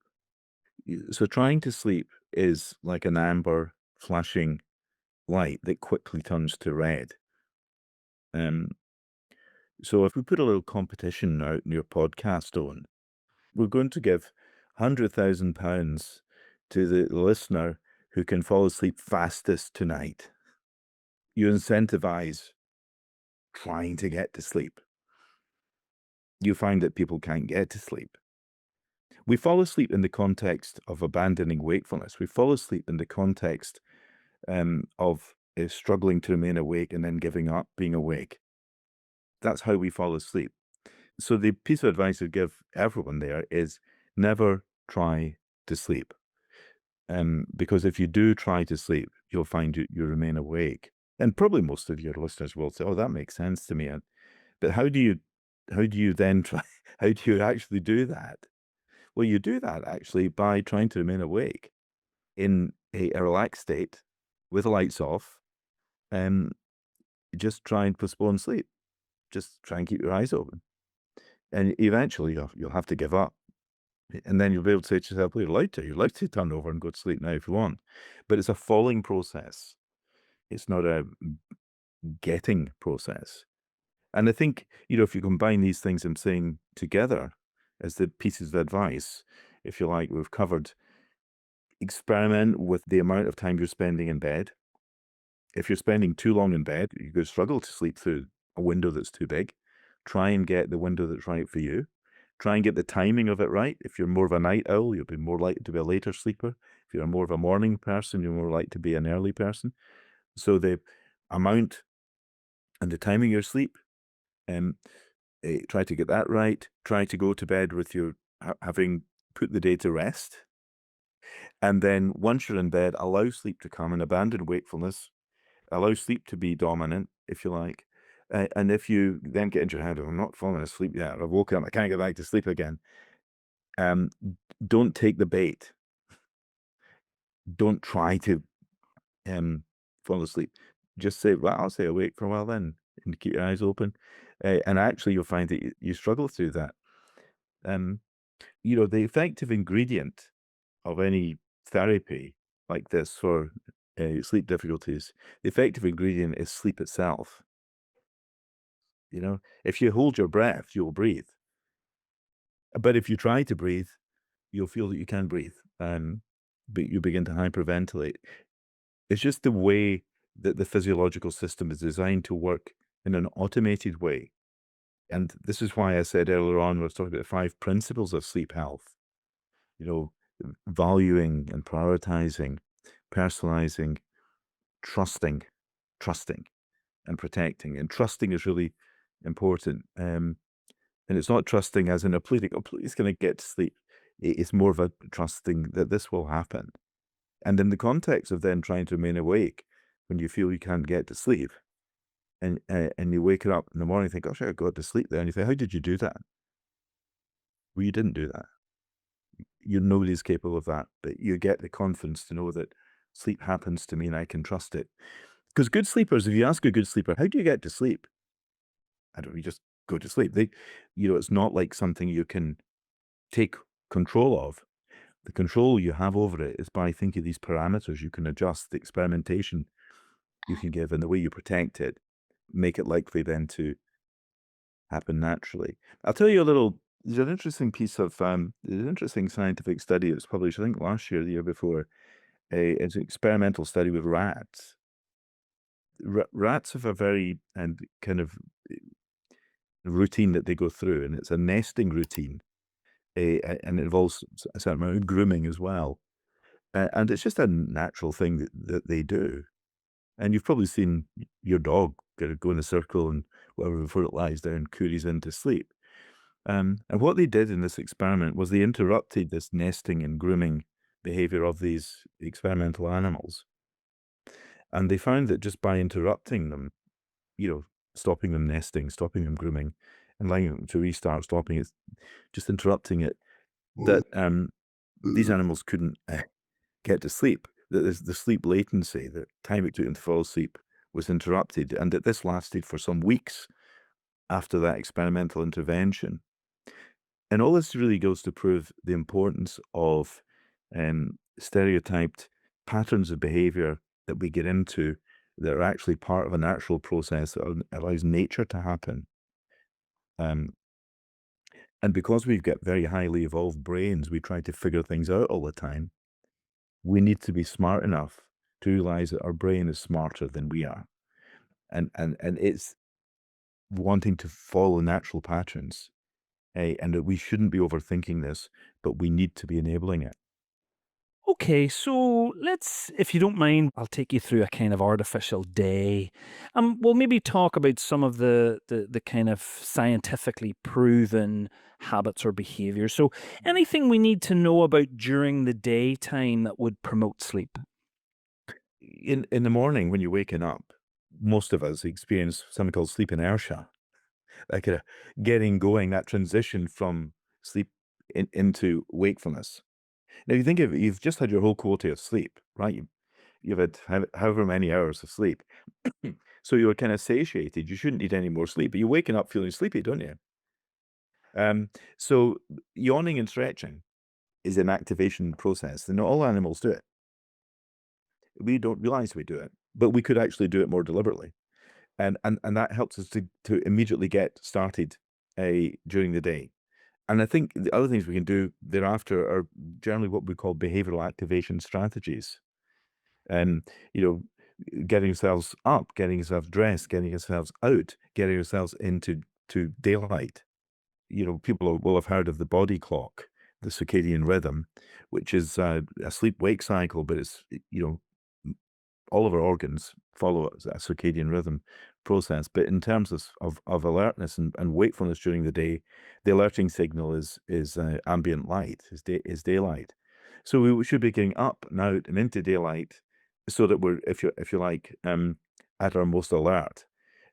So trying to sleep is like an amber flashing light that quickly turns to red. Um, so if we put a little competition out in your podcast on, we're going to give £100,000 to the listener who can fall asleep fastest tonight. You incentivize trying to get to sleep. You find that people can't get to sleep. We fall asleep in the context of abandoning wakefulness. We fall asleep in the context of struggling to remain awake and then giving up being awake. That's how we fall asleep. So the piece of advice I'd give everyone there is never try to sleep. Because if you do try to sleep, you'll find you remain awake. And probably most of your listeners will say, "Oh, that makes sense to me." But how do you then try? How do you actually do that? Well, you do that actually by trying to remain awake in a relaxed state with the lights off. Um, just try and postpone sleep. Just try and keep your eyes open, and eventually you'll have to give up. And then you'll be able to say to yourself, "Well, you're allowed to turn over and go to sleep now if you want." But it's a falling process. It's not a getting process. And I think, if you combine these things I'm saying together as the pieces of advice, if you like, we've covered experiment with the amount of time you're spending in bed. If you're spending too long in bed, you're going to struggle to sleep through a window that's too big. Try and get the window that's right for you. Try and get the timing of it right. If you're more of a night owl, you'll be more likely to be a later sleeper. If you're more of a morning person, you're more likely to be an early person. So the amount and the timing of your sleep, um, try to get that right. Try to go to bed with your having put the day to rest. And then once you're in bed, allow sleep to come and abandon wakefulness. Allow sleep to be dominant, if you like. And if you then get into your head, "Oh, I'm not falling asleep yet. I've woken up. I can't get back to sleep again." Um, don't take the bait. Don't try to fall asleep. Just say, "Well, I'll stay awake for a while then," and keep your eyes open. And actually, you'll find that you struggle through that. Um, the effective ingredient of any therapy like this for sleep difficulties, the effective ingredient is sleep itself. If you hold your breath, you'll breathe. But if you try to breathe, you'll feel that you can breathe, but you begin to hyperventilate. It's just the way that the physiological system is designed to work in an automated way. And this is why I said earlier on, when I was talking about the 5 principles of sleep health, you know, valuing and prioritizing, personalizing, trusting, trusting and protecting. And trusting is really important. And it's not trusting as in a pleading, oh, please can I get to sleep? It's more of a trusting that this will happen. And in the context of then trying to remain awake when you feel you can't get to sleep, and you wake up in the morning and think, gosh, I got to sleep there. And you think, how did you do that? Well, you didn't do that. Nobody's capable of that, but you get the confidence to know that sleep happens to me and I can trust it. Because good sleepers, if you ask a good sleeper, how do you get to sleep? I don't know, you just go to sleep. It's not like something you can take control of. The control you have over it is by thinking of these parameters you can adjust, the experimentation you can give, and the way you protect it, make it likely then to happen naturally. I'll tell you a little. There's an interesting piece of there's an interesting scientific study that was published, I think last year, the year before. It's an experimental study with rats. Rats have a very and kind of routine that they go through, and it's a nesting routine, and it involves a certain amount of grooming as well. And it's just a natural thing that they do. And you've probably seen your dog go in a circle and whatever before it lies down, cooties into sleep. And what they did in this experiment was they interrupted this nesting and grooming behavior of these experimental animals. And they found that just by interrupting them, stopping them nesting, stopping them grooming, and allowing them to restart, stopping it, just interrupting it, that these animals couldn't get to sleep. That the sleep latency, the time it took them to fall asleep, was interrupted, and that this lasted for some weeks after that experimental intervention. And all this really goes to prove the importance of stereotyped patterns of behavior that we get into that are actually part of a natural process that allows nature to happen. Um, and because we've got very highly evolved brains, we try to figure things out all the time. We need to be smart enough to realize that our brain is smarter than we are. And it's wanting to follow natural patterns, and that we shouldn't be overthinking this, but we need to be enabling it. Okay, so let's, if you don't mind, I'll take you through a kind of artificial day. We'll maybe talk about some of the kind of scientifically proven habits or behaviors. So, anything we need to know about during the daytime that would promote sleep? In the morning when you're waking up, most of us experience something called sleep inertia, like getting going, that transition from sleep into wakefulness. Now, you think of it, you've just had your whole quota of sleep, right? You've had however many hours of sleep. So you're kind of satiated. You shouldn't need any more sleep, but you're waking up feeling sleepy, don't you? So yawning and stretching is an activation process, and not all animals do it. We don't realize we do it, but we could actually do it more deliberately. And that helps us to immediately get started during the day. And I think the other things we can do thereafter are generally what we call behavioral activation strategies. And, you getting ourselves up, getting ourselves dressed, getting ourselves out, getting ourselves into daylight. People will have heard of the body clock, the circadian rhythm, which is a sleep-wake cycle, but it's, all of our organs follow a circadian rhythm process. But in terms of alertness and wakefulness during the day, the alerting signal is ambient light, is daylight. So we should be getting up and out and into daylight so that we're, if you like, at our most alert.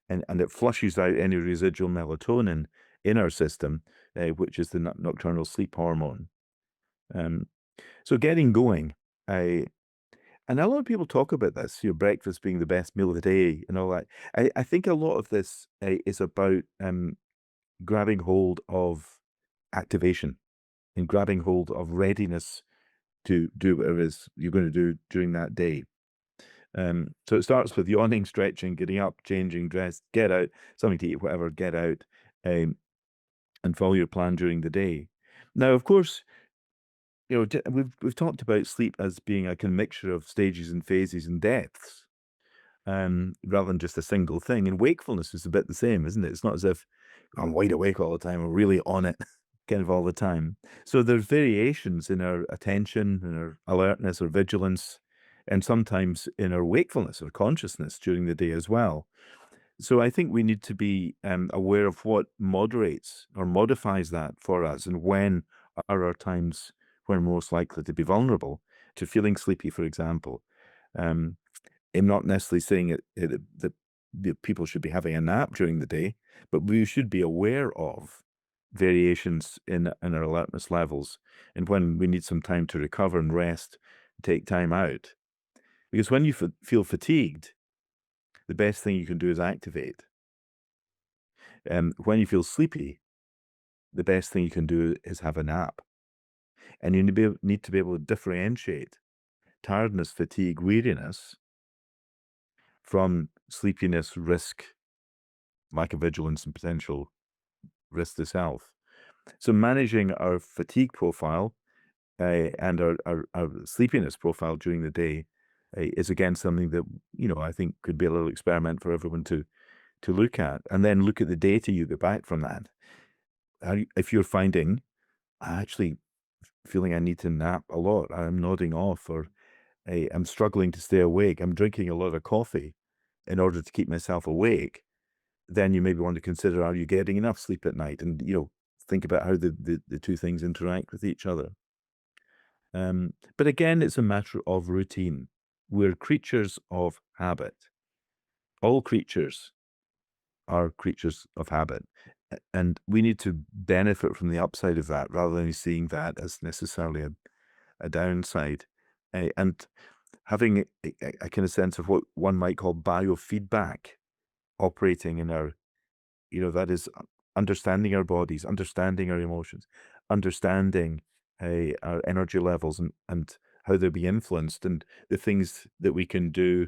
And it flushes out any residual melatonin in our system, which is the nocturnal sleep hormone. Um, so getting going, and a lot of people talk about this, breakfast being the best meal of the day and all that. I think a lot of this is about grabbing hold of activation and grabbing hold of readiness to do whatever it is you're going to do during that day. So it starts with yawning, stretching, getting up, changing, dress, get out, something to eat, whatever, get out, um, and follow your plan during the day. Now, of course, we've talked about sleep as being a kind of mixture of stages and phases and depths. rather than just a single thing. And wakefulness is a bit the same, isn't it? It's not as if I'm wide awake all the time, I'm really on it kind of all the time. So there's variations in our attention, in our alertness or vigilance, and sometimes in our wakefulness or consciousness during the day as well. So I think we need to be aware of what moderates or modifies that for us, and when are our times when we're most likely to be vulnerable to feeling sleepy, for example. Um, I'm not necessarily saying that people should be having a nap during the day, but we should be aware of variations in our alertness levels, and when we need some time to recover and rest, take time out. Because when you feel fatigued, the best thing you can do is activate. When you feel sleepy, the best thing you can do is have a nap. And you need to be able to differentiate tiredness, fatigue, weariness from sleepiness, risk, lack of vigilance, and potential risk to self. So managing our fatigue profile and our sleepiness profile during the day is again something that I think could be a little experiment for everyone to look at, and then look at the data you get back from that. If you're finding I actually feeling I need to nap a lot, I'm nodding off, or I'm struggling to stay awake, I'm drinking a lot of coffee in order to keep myself awake, then you maybe want to consider, are you getting enough sleep at night? And, think about how the two things interact with each other. But again, it's a matter of routine. We're creatures of habit. All creatures are creatures of habit. And we need to benefit from the upside of that rather than seeing that as necessarily a downside. And having a kind of sense of what one might call biofeedback operating in our, that is understanding our bodies, understanding our emotions, understanding our energy levels, and how they'll be influenced, and the things that we can do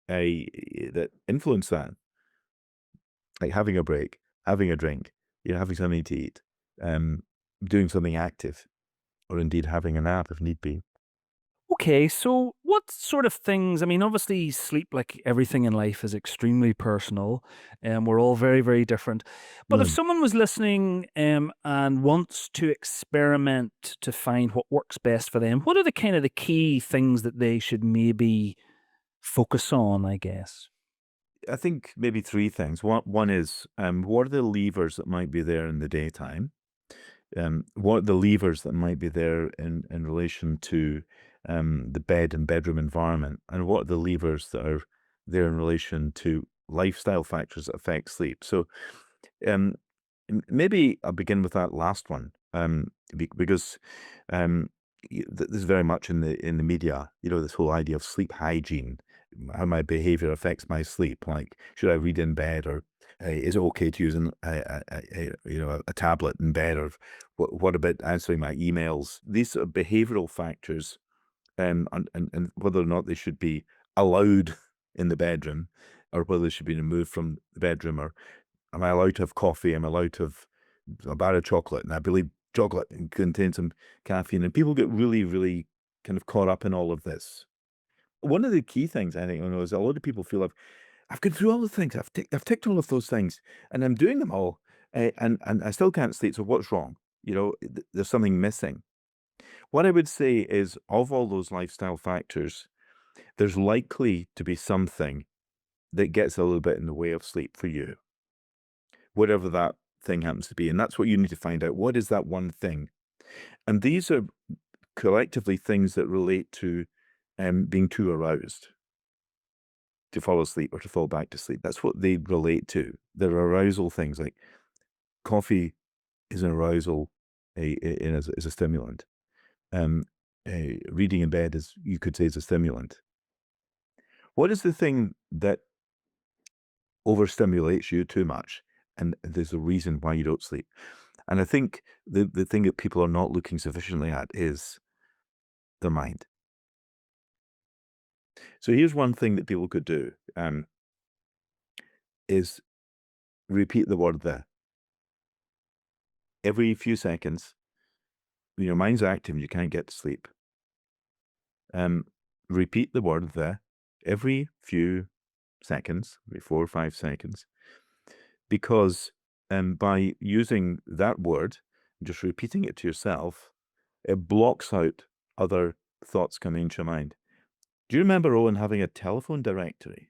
that influence that, like having a break, having a drink, having something to eat, um, doing something active, or indeed having a nap if need be. Okay, so what sort of things? I mean, obviously, sleep, like everything in life, is extremely personal, and we're all very, very different. But if Mm. someone was listening and wants to experiment to find what works best for them, what are the kind of the key things that they should maybe focus on? I guess. I think maybe three things. One is, what are the levers that might be there in the daytime? What are the levers that might be there in relation to the bed and bedroom environment? And what are the levers that are there in relation to lifestyle factors that affect sleep? So um, maybe I'll begin with that last one, because um, this is very much in the media. This whole idea of sleep hygiene, how my behavior affects my sleep. Like, should I read in bed, or is it okay to use a tablet in bed, or what about answering my emails? These sort of behavioral factors, and whether or not they should be allowed in the bedroom, or whether they should be removed from the bedroom, or am I allowed to have coffee? Am I allowed to have a bar of chocolate? And I believe chocolate contains some caffeine, and people get really, really kind of caught up in all of this. One of the key things I think I know is a lot of people feel I've gone through all the things, I've ticked all of those things, and I'm doing them all, and I still can't sleep. So what's wrong? There's something missing. What I would say is, of all those lifestyle factors, there's likely to be something that gets a little bit in the way of sleep for you, whatever that thing happens to be. And that's what you need to find out. What is that one thing? And these are collectively things that relate to being too aroused to fall asleep or to fall back to sleep. That's what they relate to. They're arousal things, like coffee is an arousal, is a stimulant. Um, Reading in bed, is, you could say, is a stimulant. What is the thing that overstimulates you too much? And there's a reason why you don't sleep. And I think the thing that people are not looking sufficiently at is their mind. So here's one thing that people could do, is repeat the word "the" every few seconds. When your mind's active and you can't get to sleep, um, repeat the word "the" every few seconds, maybe 4 or 5 seconds, because by using that word, just repeating it to yourself, it blocks out other thoughts coming into your mind. Do you remember, Owen, having a telephone directory?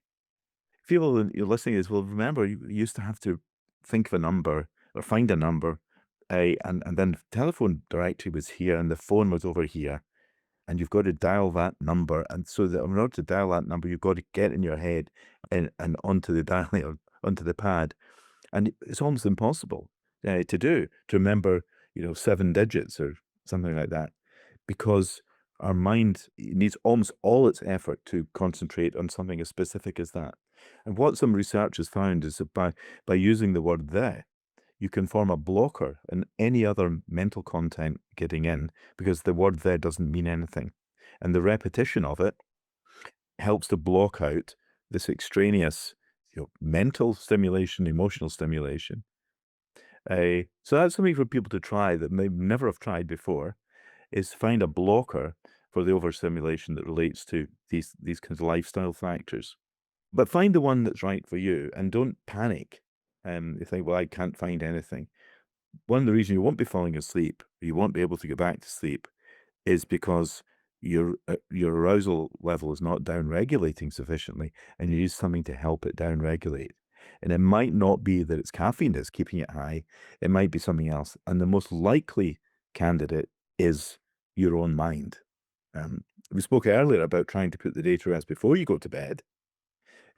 People that you're listening to this will remember you used to have to think of a number or find a number, and then the telephone directory was here and the phone was over here, and you've got to dial that number. And so that in order to dial that number, you've got to get in your head and onto the dialing onto the pad. And it's almost impossible to do, to remember, 7 digits or something like that, because our mind needs almost all its effort to concentrate on something as specific as that. And what some research has found is that by using the word "there," you can form a blocker in any other mental content getting in, because the word "there" doesn't mean anything. And the repetition of it helps to block out this extraneous, mental stimulation, emotional stimulation. So that's something for people to try that may never have tried before, is find a blocker for the overstimulation that relates to these kinds of lifestyle factors. But find the one that's right for you and don't panic. You think, well, I can't find anything. One of the reasons you won't be falling asleep, you won't be able to get back to sleep, is because your arousal level is not down regulating sufficiently, and you use something to help it down regulate. And it might not be that it's caffeine that's keeping it high, it might be something else. And the most likely candidate is your own mind. We spoke earlier about trying to put the day to rest before you go to bed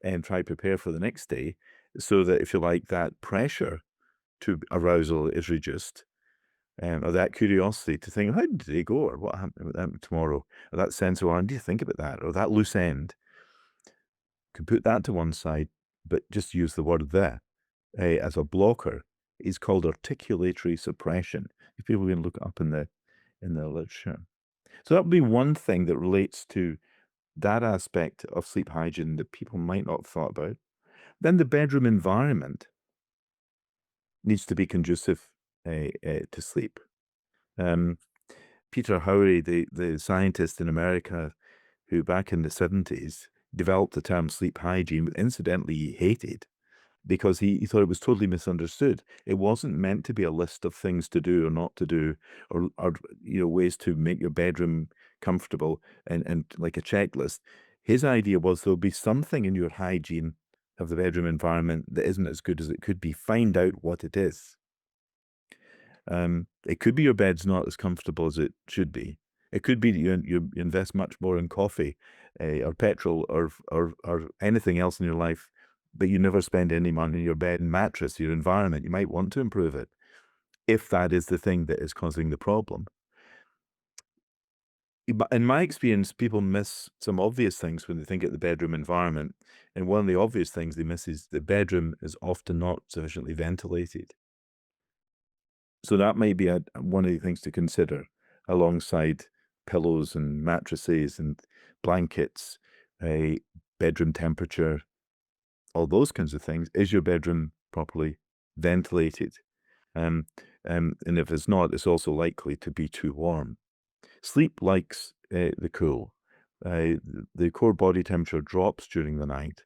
and try to prepare for the next day, so that, if you like, that pressure to arousal is reduced, or that curiosity to think, how did today go, or what happened tomorrow, or that sense of, well, I need to think about that, or that loose end. Could put that to one side, but just use the word "there" as a blocker. Is called articulatory suppression. If people can look it up in the literature. So that would be one thing that relates to that aspect of sleep hygiene that people might not have thought about. Then the bedroom environment needs to be conducive to sleep. Um, Peter Howry, the scientist in America who back in the 70s developed the term sleep hygiene, but incidentally he hated, because he thought it was totally misunderstood. It wasn't meant to be a list of things to do or not to do, or ways to make your bedroom comfortable and like a checklist. His idea was there'll be something in your hygiene of the bedroom environment that isn't as good as it could be. Find out what it is. It could be your bed's not as comfortable as it should be. It could be that you invest much more in coffee, or petrol, or anything else in your life, but you never spend any money on your bed and mattress, your environment. You might want to improve it, if that is the thing that is causing the problem. But in my experience, people miss some obvious things when they think of the bedroom environment, and one of the obvious things they miss is the bedroom is often not sufficiently ventilated. So that may be one of the things to consider alongside pillows and mattresses and blankets, a bedroom temperature, all those kinds of things. Is your bedroom properly ventilated? And if it's not, it's also likely to be too warm. Sleep likes the cool. The core body temperature drops during the night.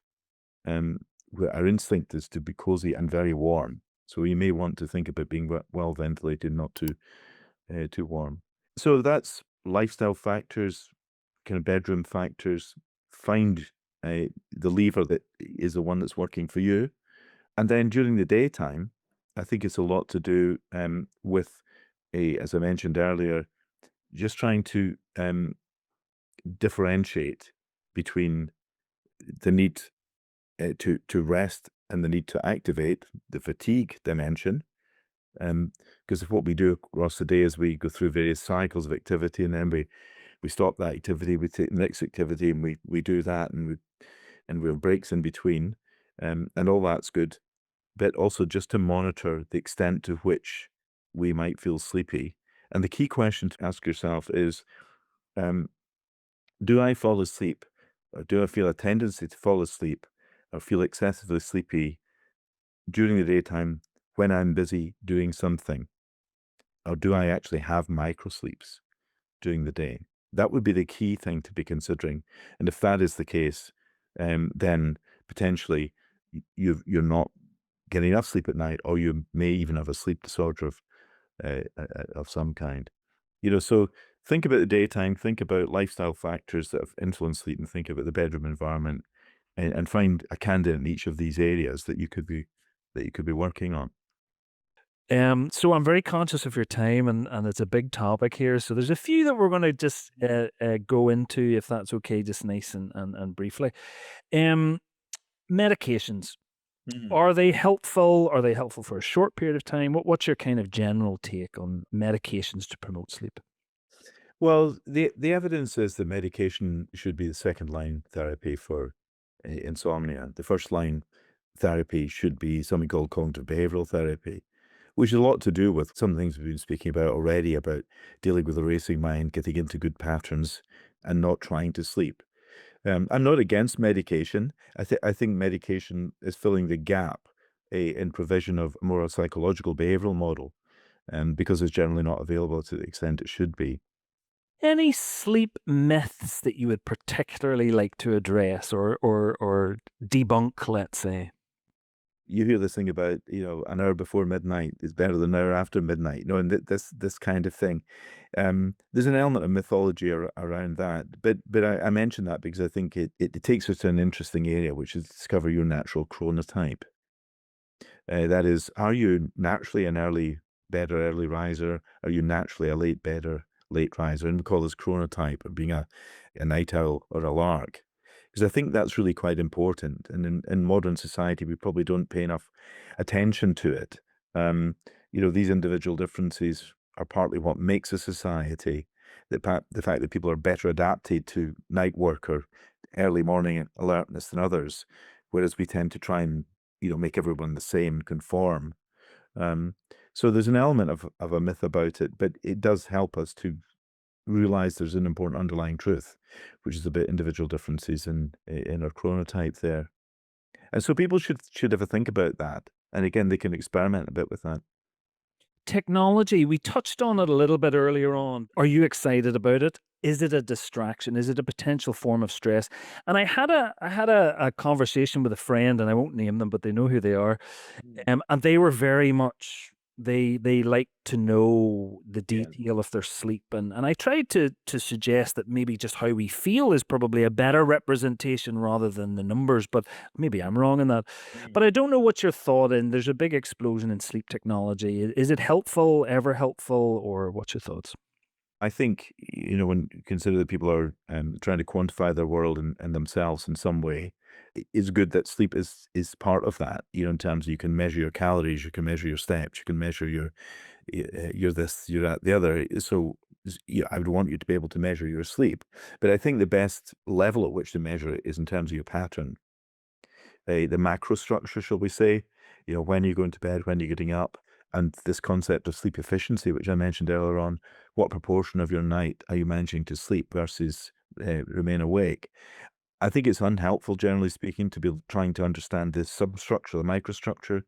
Our instinct is to be cozy and very warm. So you may want to think about being well ventilated, not too warm. So that's lifestyle factors, kind of bedroom factors. Find the lever that is the one that's working for you. And then during the daytime, I think it's a lot to do with, as I mentioned earlier, just trying to differentiate between the need to rest and the need to activate the fatigue dimension. Because of what we do across the day is we go through various cycles of activity, and then we stop that activity, we take the next activity, and we do that, and we have breaks in between, and all that's good. But also just to monitor the extent to which we might feel sleepy. And the key question to ask yourself is, do I fall asleep? Or do I feel a tendency to fall asleep or feel excessively sleepy during the daytime when I'm busy doing something? Or do I actually have micro sleeps during the day? That would be the key thing to be considering. And if that is the case, then potentially you're not getting enough sleep at night, or you may even have a sleep disorder of some kind. So think about the daytime, think about lifestyle factors that have influenced sleep, and think about the bedroom environment, and find a candidate in each of these areas that you could be working on. So I'm very conscious of your time, and it's a big topic here. So there's a few that we're going to just go into, if that's okay, just nice and briefly. Um, Medications, Mhm. are they helpful? Are they helpful for a short period of time? What's your kind of general take on medications to promote sleep? Well, the evidence is that medication should be the second line therapy for insomnia. The first line therapy should be something called cognitive behavioral therapy, which has a lot to do with some things we've been speaking about already, about dealing with a racing mind, getting into good patterns, and not trying to sleep. I'm not against medication. I think medication is filling the gap in provision of more a psychological behavioral model, because it's generally not available to the extent it should be. Any sleep myths that you would particularly like to address or debunk, let's say? You hear this thing about, an hour before midnight is better than an hour after midnight, and this kind of thing. There's an element of mythology around that, but I mention that because I think it takes us to an interesting area, which is discover your natural chronotype. That is, are you naturally an early bedder, early riser? Are you naturally a late bedder, late riser? And we call this chronotype, or being a night owl or a lark. Because I think that's really quite important. And in modern society, we probably don't pay enough attention to it. Um, these individual differences are partly what makes a society. The fact that people are better adapted to night work or early morning alertness than others, whereas we tend to try and make everyone the same, conform. Um, so there's an element of a myth about it, but it does help us to realize there's an important underlying truth, which is about individual differences in our chronotype there. And so people should have a think about that. And again, they can experiment a bit with that. Technology, we touched on it a little bit earlier on. Are you excited about it? Is it a distraction? Is it a potential form of stress? And I had a conversation with a friend, and I won't name them, but they know who they are. Mm. And they were very much they like to know the Yeah. detail of their sleep, and I tried to suggest that maybe just how we feel is probably a better representation rather than the numbers, but maybe I'm wrong in that. But Mm. I don't know what your thought in. There's a big explosion in sleep technology. Is it helpful, ever helpful, or what's your thoughts? I think, when you consider that people are trying to quantify their world and themselves in some way, it's good that sleep is part of that, in terms of you can measure your calories, you can measure your steps, you can measure you're this, you're that, the other. So, I would want you to be able to measure your sleep. But I think the best level at which to measure it is in terms of your pattern. The macro structure, shall we say, when you're going to bed, when you're getting up, and this concept of sleep efficiency, which I mentioned earlier on, what proportion of your night are you managing to sleep versus remain awake? I think it's unhelpful, generally speaking, to be trying to understand the substructure, the microstructure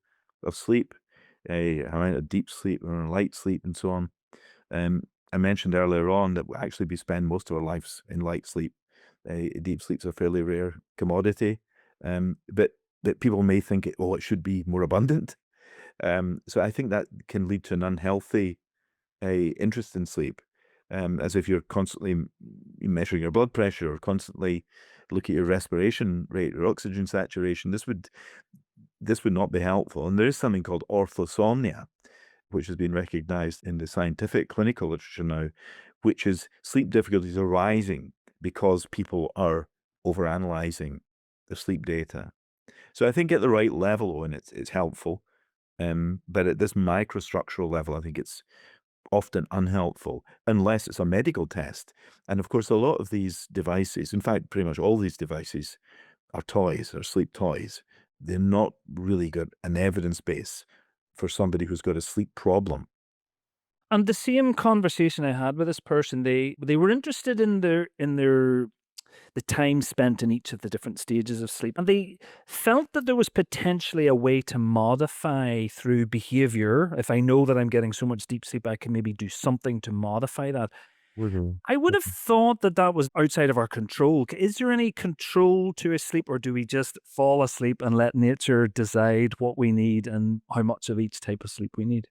of sleep, amount of deep sleep or light sleep, and so on. I mentioned earlier on that we spend most of our lives in light sleep. Deep sleep's a fairly rare commodity, but people may think it should be more abundant. So I think that can lead to an unhealthy interest in sleep, as if you're constantly measuring your blood pressure or constantly look at your respiration rate or oxygen saturation. This would not be helpful. And there is something called orthosomnia, which has been recognized in the scientific clinical literature now, which is sleep difficulties arising because people are overanalyzing the sleep data. So I think at the right level, Owen, it's helpful. But at this microstructural level, I think it's often unhelpful unless it's a medical test. And of course, a lot of these devices, in fact, pretty much all these devices are toys or sleep toys. They're not really got an evidence base for somebody who's got a sleep problem. And the same conversation I had with this person, they were interested in their the time spent in each of the different stages of sleep. And they felt that there was potentially a way to modify through behavior. If I know that I'm getting so much deep sleep, I can maybe do something to modify that. Mhm. I would have thought that that was outside of our control. Is there any control to a sleep, or do we just fall asleep and let nature decide what we need and how much of each type of sleep we need?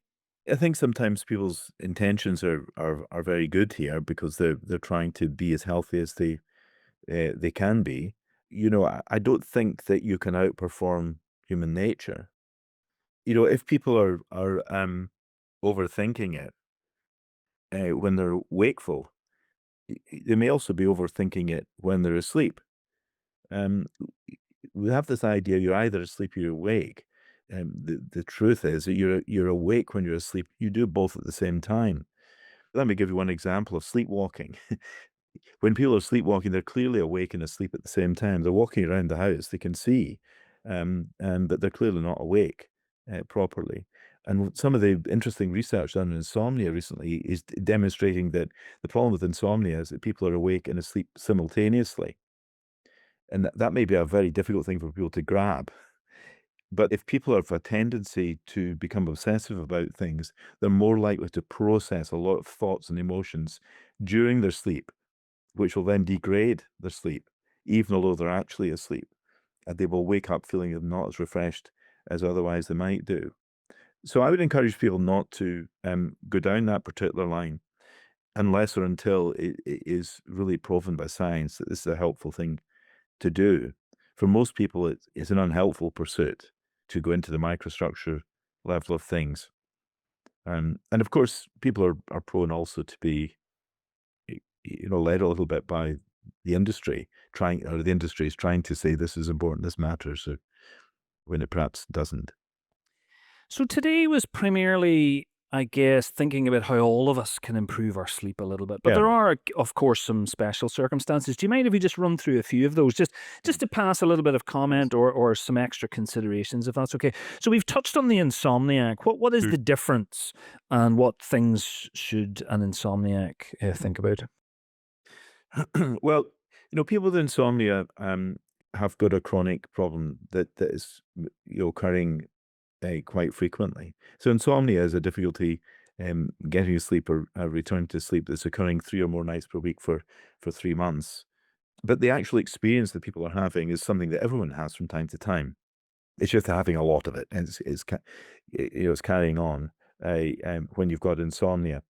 I think sometimes people's intentions are very good here because they're trying to be as healthy as they can be. I don't think that you can outperform human nature. If people are overthinking it when they're wakeful, they may also be overthinking it when they're asleep. Um, we have this idea you're either asleep or you're awake. The truth is that you're awake when you're asleep. You do both at the same time. Let me give you one example of sleepwalking. When people are sleepwalking, they're clearly awake and asleep at the same time. They're walking around the house, they can see, but they're clearly not awake properly. And some of the interesting research done on insomnia recently is demonstrating that the problem with insomnia is that people are awake and asleep simultaneously. And that may be a very difficult thing for people to grab. But if people have a tendency to become obsessive about things, they're more likely to process a lot of thoughts and emotions during their sleep, which will then degrade their sleep, even although they're actually asleep. And they will wake up feeling not as refreshed as otherwise they might do. So I would encourage people not to go down that particular line unless or until it is really proven by science that this is a helpful thing to do. For most people, it's an unhelpful pursuit to go into the microstructure level of things. And of course, people are prone also to be led a little bit by the industry, or the industry is trying to say this is important, this matters, when it perhaps doesn't. So today was primarily, I guess, thinking about how all of us can improve our sleep a little bit. But Yeah. there are, of course, some special circumstances. Do you mind if we just run through a few of those, just to pass a little bit of comment or some extra considerations, if that's okay? So we've touched on the insomniac. What is Mm. the difference, and what things should an insomniac think about? Well, people with insomnia have got a chronic problem that is occurring quite frequently. So insomnia is a difficulty getting to sleep or returning to sleep that's occurring 3 or more nights per week for 3 months. But the actual experience that people are having is something that everyone has from time to time. It's just having a lot of it, and it's carrying on when you've got insomnia,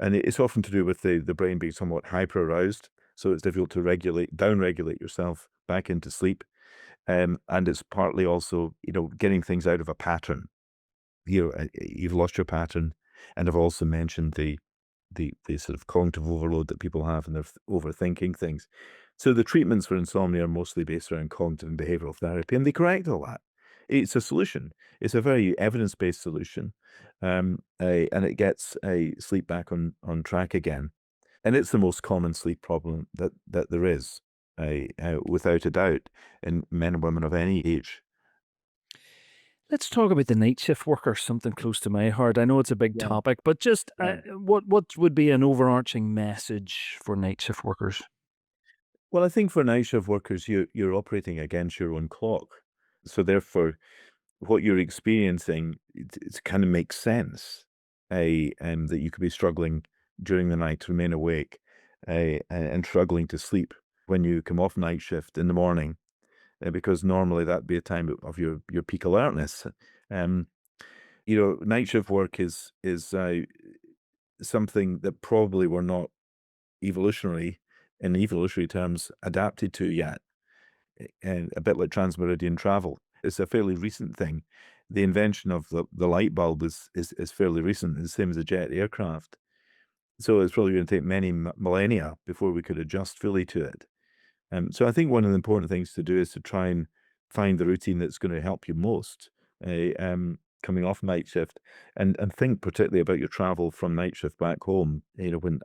and it's often to do with the brain being somewhat hyper aroused, so it's difficult to down-regulate yourself back into sleep, and it's partly also getting things out of a pattern. You've lost your pattern, and I've also mentioned the sort of cognitive overload that people have, and they're overthinking things. So the treatments for insomnia are mostly based around cognitive and behavioral therapy, and they correct all that. It's a solution. It's a very evidence-based solution, and it gets sleep back on track again. And it's the most common sleep problem that there is, without a doubt, in men and women of any age. Let's talk about the night shift worker, something close to my heart. I know it's a big Yeah. topic, but just Yeah. what would be an overarching message for night shift workers? Well, I think for night shift workers, you're operating against your own clock. So therefore, what you're experiencing, it kind of makes sense. That you could be struggling during the night to remain awake, and struggling to sleep when you come off night shift in the morning, because normally that'd be a time of your peak alertness. Um, Night shift work is something that probably we're not evolutionary, in evolutionary terms, adapted to yet, and a bit like transmeridian travel. It's a fairly recent thing. The invention of the light bulb is fairly recent, the same as a jet aircraft. So it's probably going to take many millennia before we could adjust fully to it. So I think one of the important things to do is to try and find the routine that's going to help you most, coming off night shift, and think particularly about your travel from night shift back home. When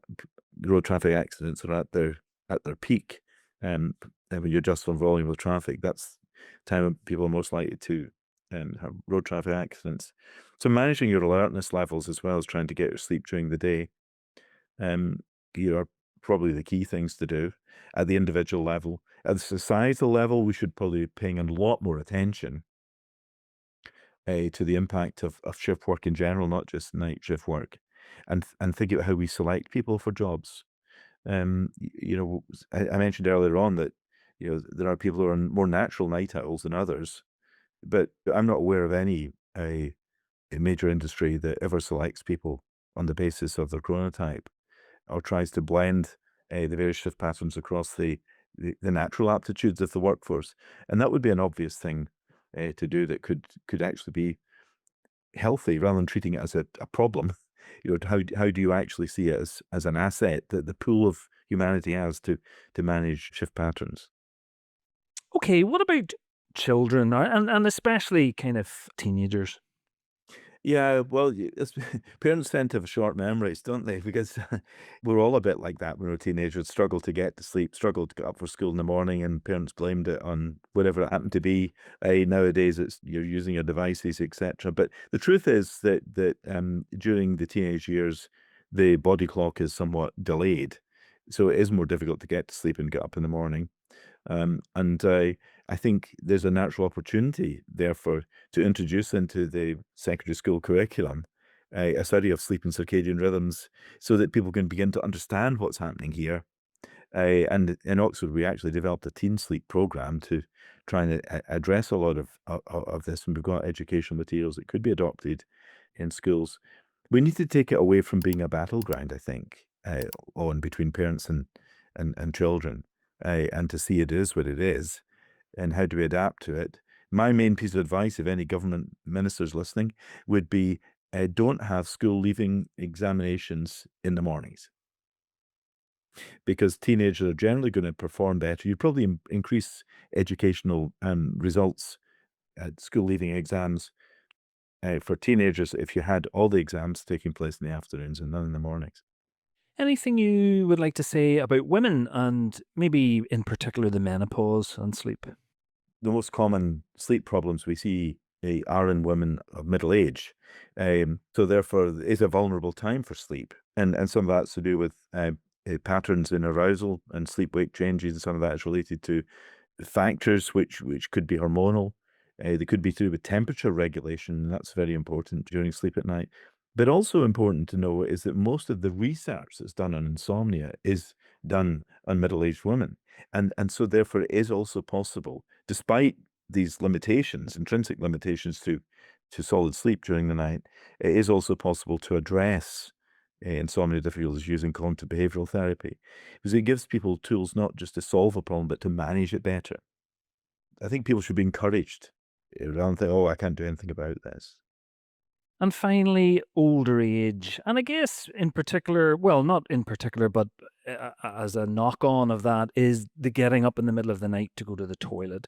road traffic accidents are at their peak, and when you adjust for volume of traffic, that's the time when people are most likely to have road traffic accidents. So managing your alertness levels as well as trying to get your sleep during the day, um, are probably the key things to do at the individual level. At the societal level, we should probably be paying a lot more attention to the impact of shift work in general, not just night shift work, and think about how we select people for jobs. I mentioned earlier on that, there are people who are more natural night owls than others, but I'm not aware of any a major industry that ever selects people on the basis of their chronotype or tries to blend the various shift patterns across the natural aptitudes of the workforce. And that would be an obvious thing to do that could actually be healthy rather than treating it as a problem. How do you actually see it as an asset that the pool of humanity has to manage shift patterns? Okay, what about children and especially kind of teenagers? Yeah, well, parents tend to have short memories, don't they? Because we're all a bit like that when we're teenagers, struggle to get to sleep, struggle to get up for school in the morning, and parents blamed it on whatever it happened to be. Nowadays, it's you're using your devices, etc. But the truth is that during the teenage years, the body clock is somewhat delayed, so it is more difficult to get to sleep and get up in the morning. And I think there's a natural opportunity, therefore, to introduce into the secondary school curriculum a study of sleep and circadian rhythms so that people can begin to understand what's happening here. And in Oxford, we actually developed a teen sleep program to try and address a lot of this, and we've got educational materials that could be adopted in schools. We need to take it away from being a battleground, I think, on between parents and children, and to see it is what it is, and how do we adapt to it. My main piece of advice, if any government ministers listening, would be don't have school leaving examinations in the mornings because teenagers are generally going to perform better. You'd probably increase educational results at school leaving exams for teenagers if you had all the exams taking place in the afternoons and none in the mornings. Anything you would like to say about women and maybe in particular the menopause and sleep? The most common sleep problems we see are in women of middle age. So therefore, it is a vulnerable time for sleep. And some of that's to do with patterns in arousal and sleep-wake changes. And some of that is related to factors which could be hormonal. They could be to do with temperature regulation, and that's very important during sleep at night. But also important to know is that most of the research that's done on insomnia is done on middle-aged women. And so therefore it is also possible, despite these limitations, intrinsic limitations to solid sleep during the night, it is also possible to address insomnia difficulties using cognitive behavioral therapy because it gives people tools not just to solve a problem, but to manage it better. I think people should be encouraged rather than think, oh, I can't do anything about this. And finally, older age. And I guess in particular, well, not in particular, but as a knock on of that is the getting up in the middle of the night to go to the toilet.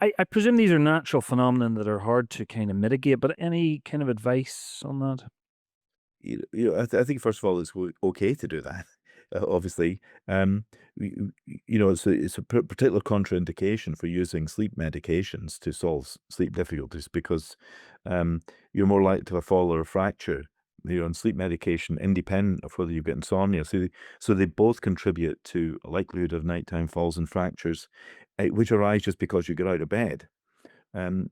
I presume these are natural phenomena that are hard to kind of mitigate, but any kind of advice on that? I think first of all, it's okay to do that. Obviously, it's a particular contraindication for using sleep medications to solve sleep difficulties because you're more likely to have a fall or a fracture. You're on sleep medication independent of whether you get insomnia. So they both contribute to a likelihood of nighttime falls and fractures, which arise just because you get out of bed. Um,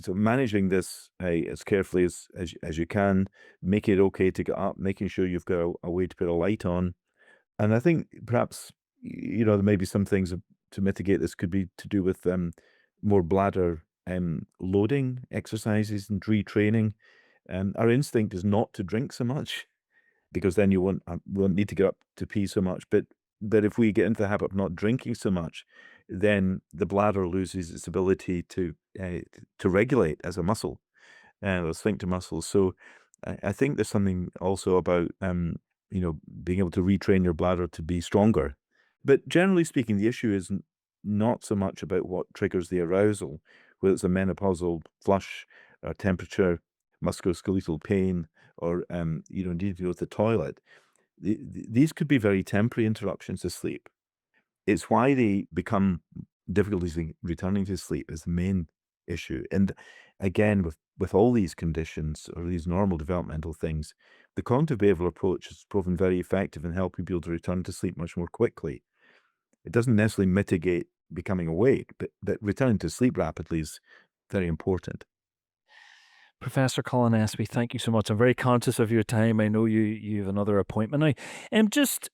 so managing this as carefully as you can, make it okay to get up, making sure you've got a way to put a light on. And I think perhaps, there may be some things to mitigate this could be to do with more bladder loading exercises and retraining. Our instinct is not to drink so much because then you won't need to get up to pee so much. But if we get into the habit of not drinking so much, then the bladder loses its ability to regulate as a muscle, the sphincter muscles. So I think there's something also about being able to retrain your bladder to be stronger. But generally speaking, the issue is not so much about what triggers the arousal, whether it's a menopausal flush, or temperature, musculoskeletal pain, or needing to go to the toilet. These could be very temporary interruptions to sleep. It's why they become difficulties in returning to sleep is the main issue. And again, with all these conditions or these normal developmental things, the cognitive behavioral approach has proven very effective in helping people to return to sleep much more quickly. It doesn't necessarily mitigate becoming awake, but returning to sleep rapidly is very important. Professor Colin Espie, thank you so much. I'm very conscious of your time. I know you have another appointment now. Just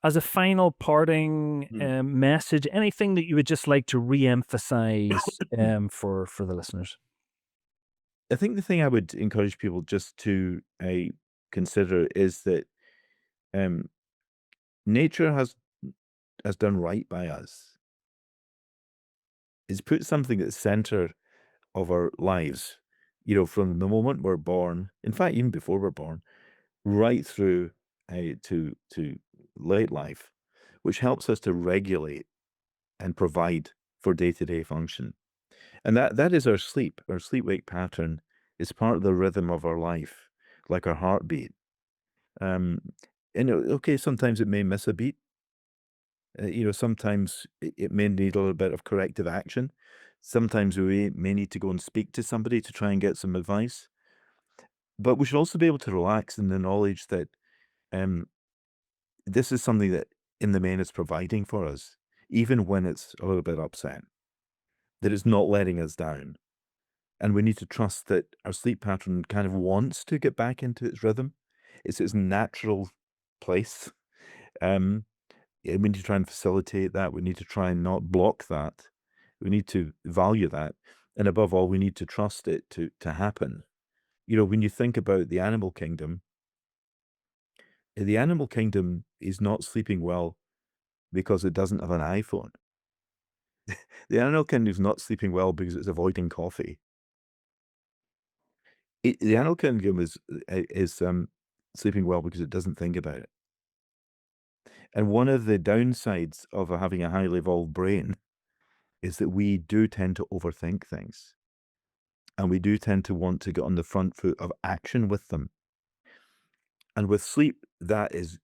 As a final parting Mm. message, anything that you would just like to re-emphasize for the listeners? I think the thing I would encourage people just to consider is that um, nature has done right by us. It's put something at the center of our lives, from the moment we're born, in fact, even before we're born, right through to late life, which helps us to regulate and provide for day-to-day function. And that is our sleep. Our sleep-wake pattern is part of the rhythm of our life, like our heartbeat. Um, okay, sometimes it may miss a beat. Sometimes it may need a little bit of corrective action. Sometimes we may need to go and speak to somebody to try and get some advice. But we should also be able to relax in the knowledge that um, this is something that, in the main, is providing for us, even when it's a little bit upset, that it's not letting us down. And we need to trust that our sleep pattern kind of wants to get back into its rhythm. It's its natural place. Um, yeah, we need to try and facilitate that. We need to try and not block that. We need to value that. And above all, we need to trust it to happen. When you think about the animal kingdom is not sleeping well because it doesn't have an iPhone. The animal kingdom is not sleeping well because it's avoiding coffee. The animal kingdom is sleeping well because it doesn't think about it. And one of the downsides of having a highly evolved brain is that we do tend to overthink things, and we do tend to want to get on the front foot of action with them. And with sleep, that is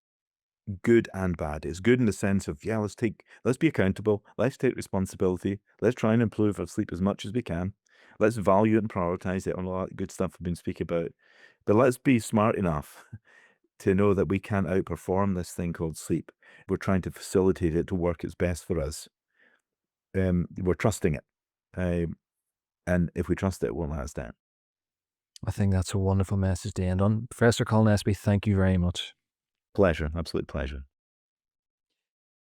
good and bad. It's good in the sense of, yeah, let's be accountable, let's take responsibility, let's try and improve our sleep as much as we can. Let's value it and prioritize it on all that good stuff we've been speaking about. But let's be smart enough to know that we can't outperform this thing called sleep. We're trying to facilitate it to work its best for us. We're trusting it. And if we trust it, it won't let us down. I think that's a wonderful message to end on. Professor Colin Espie, thank you very much. Pleasure. Absolute pleasure.